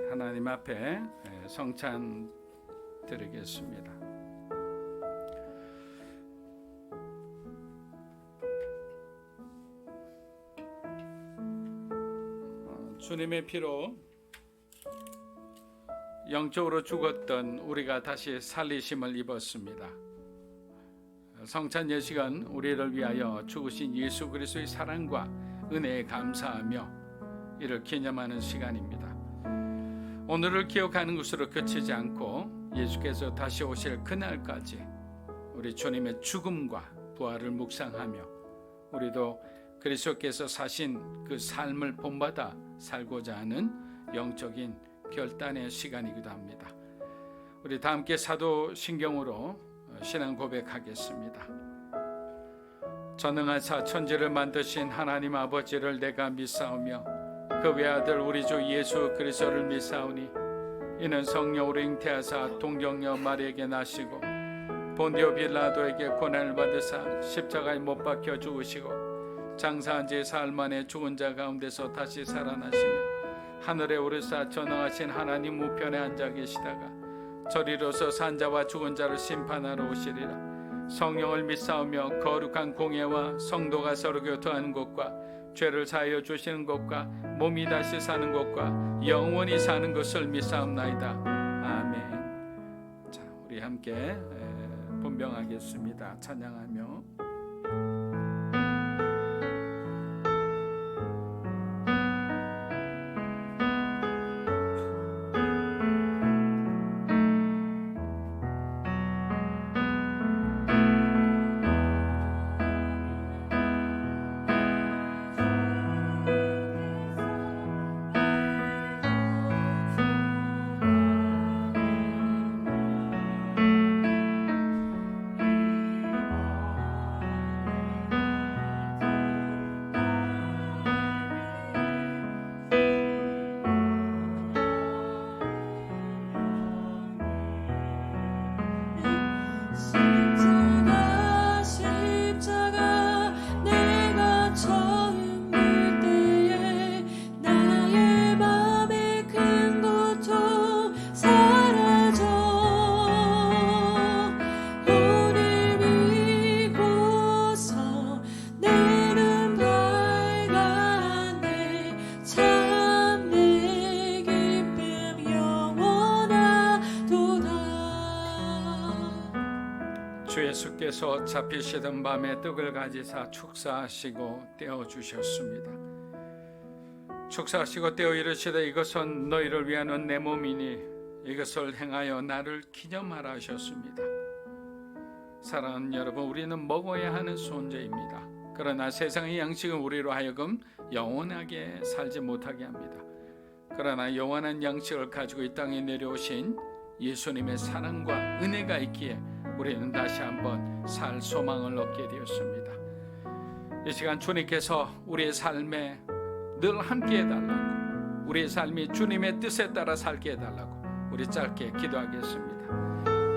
하나님 앞에 성찬 드리겠습니다. 주님의 피로 영적으로 죽었던 우리가 다시 살리심을 입었습니다. 성찬 예식은 우리를 위하여 죽으신 예수 그리스도의 사랑과 은혜에 감사하며 이를 기념하는 시간입니다. 오늘을 기억하는 것으로 그치지 않고 예수께서 다시 오실 그날까지 우리 주님의 죽음과 부활을 묵상하며 우리도 그리스도께서 사신 그 삶을 본받아 살고자 하는 영적인 결단의 시간이기도 합니다. 우리 다 함께 사도신경으로 신앙 고백하겠습니다. 전능하사 천지를 만드신 하나님 아버지를 내가 믿사오며 그 외아들 우리 주 예수 그리스도를 믿사오니 이는 성령으로 잉태하사 동정녀 마리에게 나시고 본디오 빌라도에게 고난을 받으사 십자가에 못 박혀 죽으시고 장사한 지 사흘 만에 죽은 자 가운데서 다시 살아나시며 하늘에 오르사 전능하신 하나님 우편에 앉아 계시다가 저리로서 산자와 죽은 자를 심판하러 오시리라. 성령을 믿사오며 거룩한 공예와 성도가 서로 교통하는 것과 죄를 사하여 주시는 것과 몸이 다시 사는 것과 영원히 사는 것을 믿사옵나이다. 아멘. 자, 우리 함께 분명하겠습니다. 찬양하며 주 예수께서 잡히시던 밤에 떡을 가지사 축사하시고 떼어 주셨습니다. 축사하시고 떼어 이르시되 이것은 너희를 위하는 내 몸이니 이것을 행하여 나를 기념하라 하셨습니다. 사랑하는 여러분, 우리는 먹어야 하는 존재입니다. 그러나 세상의 양식은 우리로 하여금 영원하게 살지 못하게 합니다. 그러나 영원한 양식을 가지고 이 땅에 내려오신 예수님의 사랑과 은혜가 있기에 우리는 다시 한번 살 소망을 얻게 되었습니다. 이 시간 주님께서 우리의 삶에 늘 함께 해달라고, 우리의 삶이 주님의 뜻에 따라 살게 해달라고 우리 짧게 기도하겠습니다.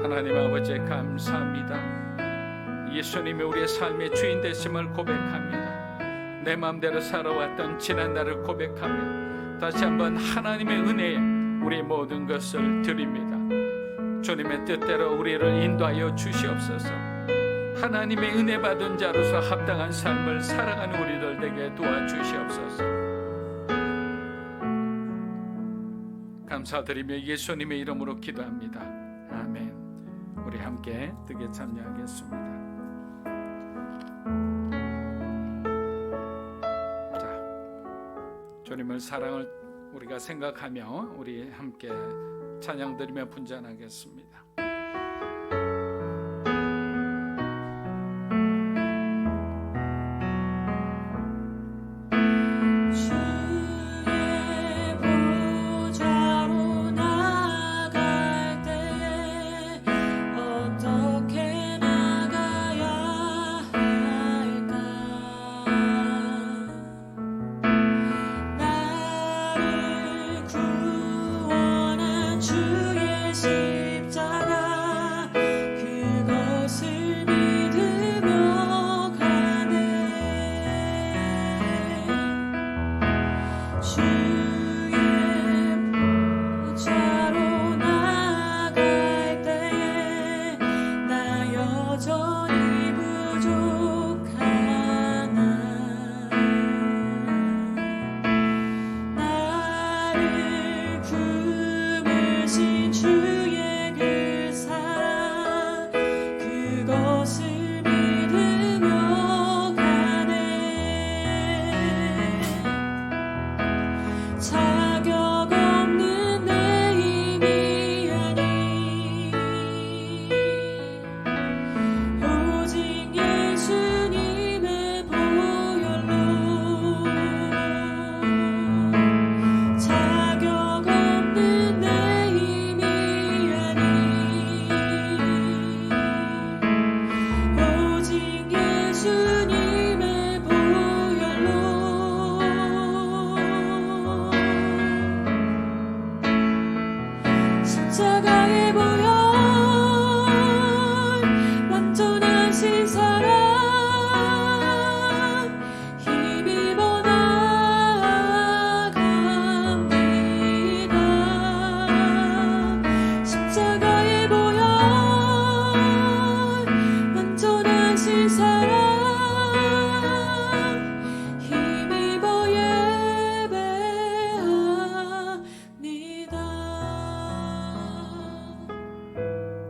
하나님 아버지 감사합니다. 예수님이 우리의 삶의 주인 되심을 고백합니다. 내 마음대로 살아왔던 지난 날을 고백하며 다시 한번 하나님의 은혜에 우리 모든 것을 드립니다. 주님의 뜻대로 우리를 인도하여 주시옵소서. 하나님의 은혜 받은 자로서 합당한 삶을 살아가는 우리들 되게 도와주시옵소서. 감사드리며 예수님의 이름으로 기도합니다. 아멘. 우리 함께 뜨게 참여하겠습니다. 자, 주님을 사랑을 우리가 생각하며 우리 함께 찬양 드리며 분전하겠습니다.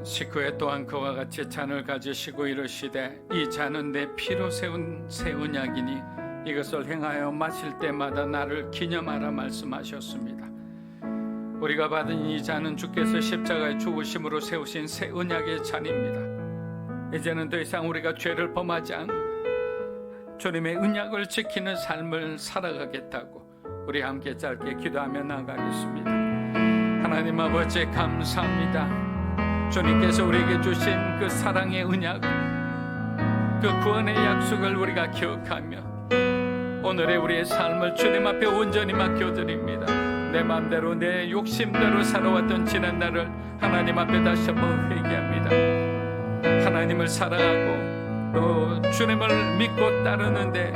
식후에 또한 그와 같이 잔을 가지시고 이르시되 이 잔은 내 피로 세운 새 언약이니 이것을 행하여 마실 때마다 나를 기념하라 말씀하셨습니다. 우리가 받은 이 잔은 주께서 십자가에 죽으심으로 세우신 새 언약의 잔입니다. 이제는 더 이상 우리가 죄를 범하지 않고 주님의 언약을 지키는 삶을 살아가겠다고 우리 함께 짧게 기도하며 나가겠습니다. 하나님 아버지 감사합니다. 주님께서 우리에게 주신 그 사랑의 언약, 그 구원의 약속을 우리가 기억하며 오늘의 우리의 삶을 주님 앞에 온전히 맡겨드립니다. 내 마음대로 내 욕심대로 살아왔던 지난 날을 하나님 앞에 다시 한번 회개합니다. 하나님을 사랑하고 또 주님을 믿고 따르는데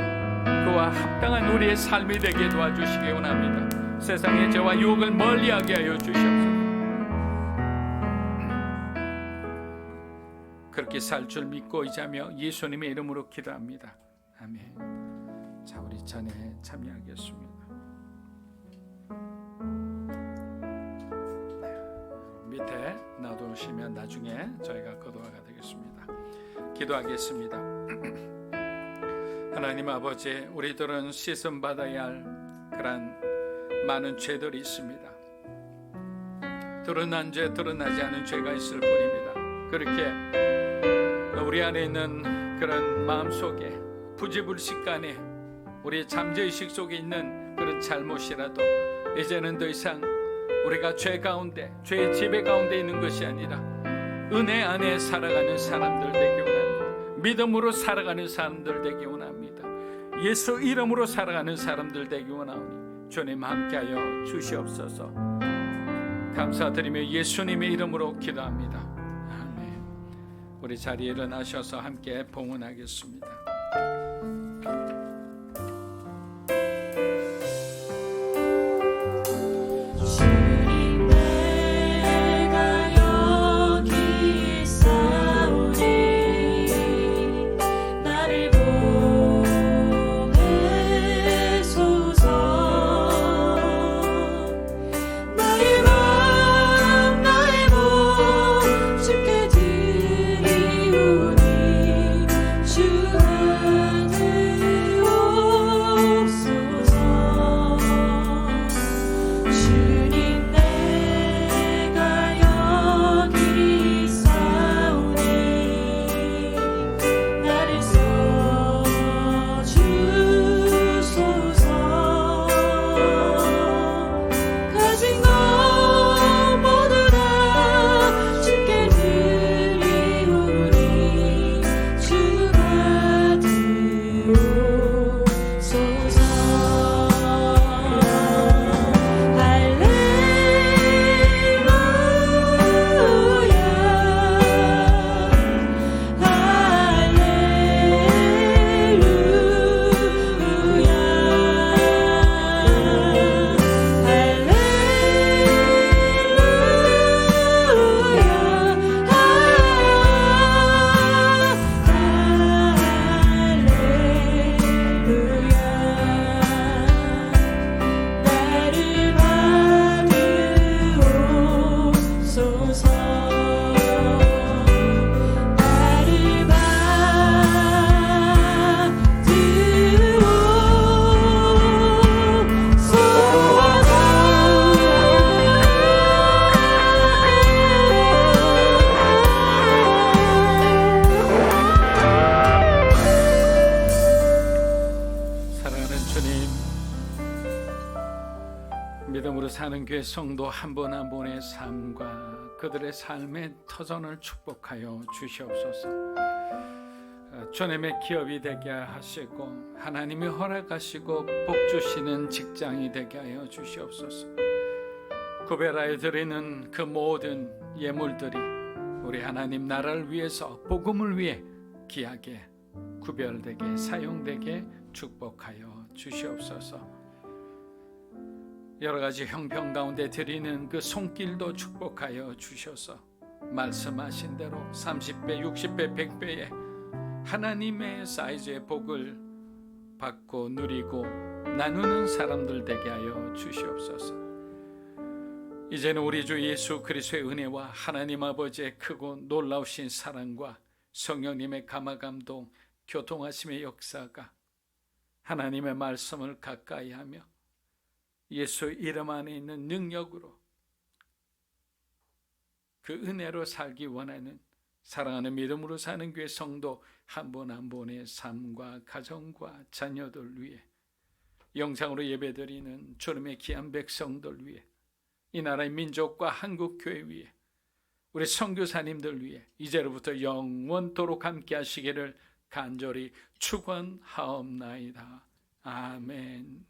그와 합당한 우리의 삶이 되게 도와주시기 원합니다. 세상의 죄와 유혹을 멀리하게 하여 주시옵소서. 그렇게 살 줄 믿고 의지하며 예수님의 이름으로 기도합니다. 아멘. 자, 우리 찬에 참여하겠습니다. 밑에 놔두시면 나중에 저희가 거두어가 되겠습니다. 기도하겠습니다. 하나님 아버지, 우리들은 씻음 받아야 할 그런 많은 죄들이 있습니다. 드러난 죄, 드러나지 않은 죄가 있을 뿐입니다. 그렇게 우리 안에 있는 그런 마음속에 부지불식간에 우리의 잠재의식 속에 있는 그런 잘못이라도 이제는 더 이상 우리가 죄 가운데, 죄의 지배 가운데 있는 것이 아니라 은혜 안에 살아가는 사람들 되기 원합니다. 믿음으로 살아가는 사람들 되기 원합니다. 예수 이름으로 살아가는 사람들 되기 원하오니 주님 함께하여 주시옵소서. 감사드리며 예수님의 이름으로 기도합니다. 아멘. 우리 자리에 일어나셔서 함께 봉헌하겠습니다. 나의 몸 주께 드리리. 교회 성도 한 분 한 분의 삶과 그들의 삶의 터전을 축복하여 주시옵소서. 주님의 기업이 되게 하시고 하나님이 허락하시고 복 주시는 직장이 되게 하여 주시옵소서. 구별하여 드리는 그 모든 예물들이 우리 하나님 나라를 위해서 복음을 위해 귀하게 구별되게 사용되게 축복하여 주시옵소서. 여러 가지 형편 가운데 드리는 그 손길도 축복하여 주셔서 말씀하신 대로 30배, 60배, 100배의 하나님의 사이즈의 복을 받고 누리고 나누는 사람들 되게 하여 주시옵소서. 이제는 우리 주 예수 그리스도의 은혜와 하나님 아버지의 크고 놀라우신 사랑과 성령님의 감화감동, 교통하심의 역사가 하나님의 말씀을 가까이 하며 예수 이름 안에 있는 능력으로 그 은혜로 살기 원하는 사랑하는 믿음으로 사는 교회 성도 한 분 한 분의 삶과 가정과 자녀들 위해 영상으로 예배드리는 주님의 귀한 백성들 위해 이 나라의 민족과 한국교회 위해 우리 선교사님들 위해 이제로부터 영원토록 함께 하시기를 간절히 축원하옵나이다. 아멘.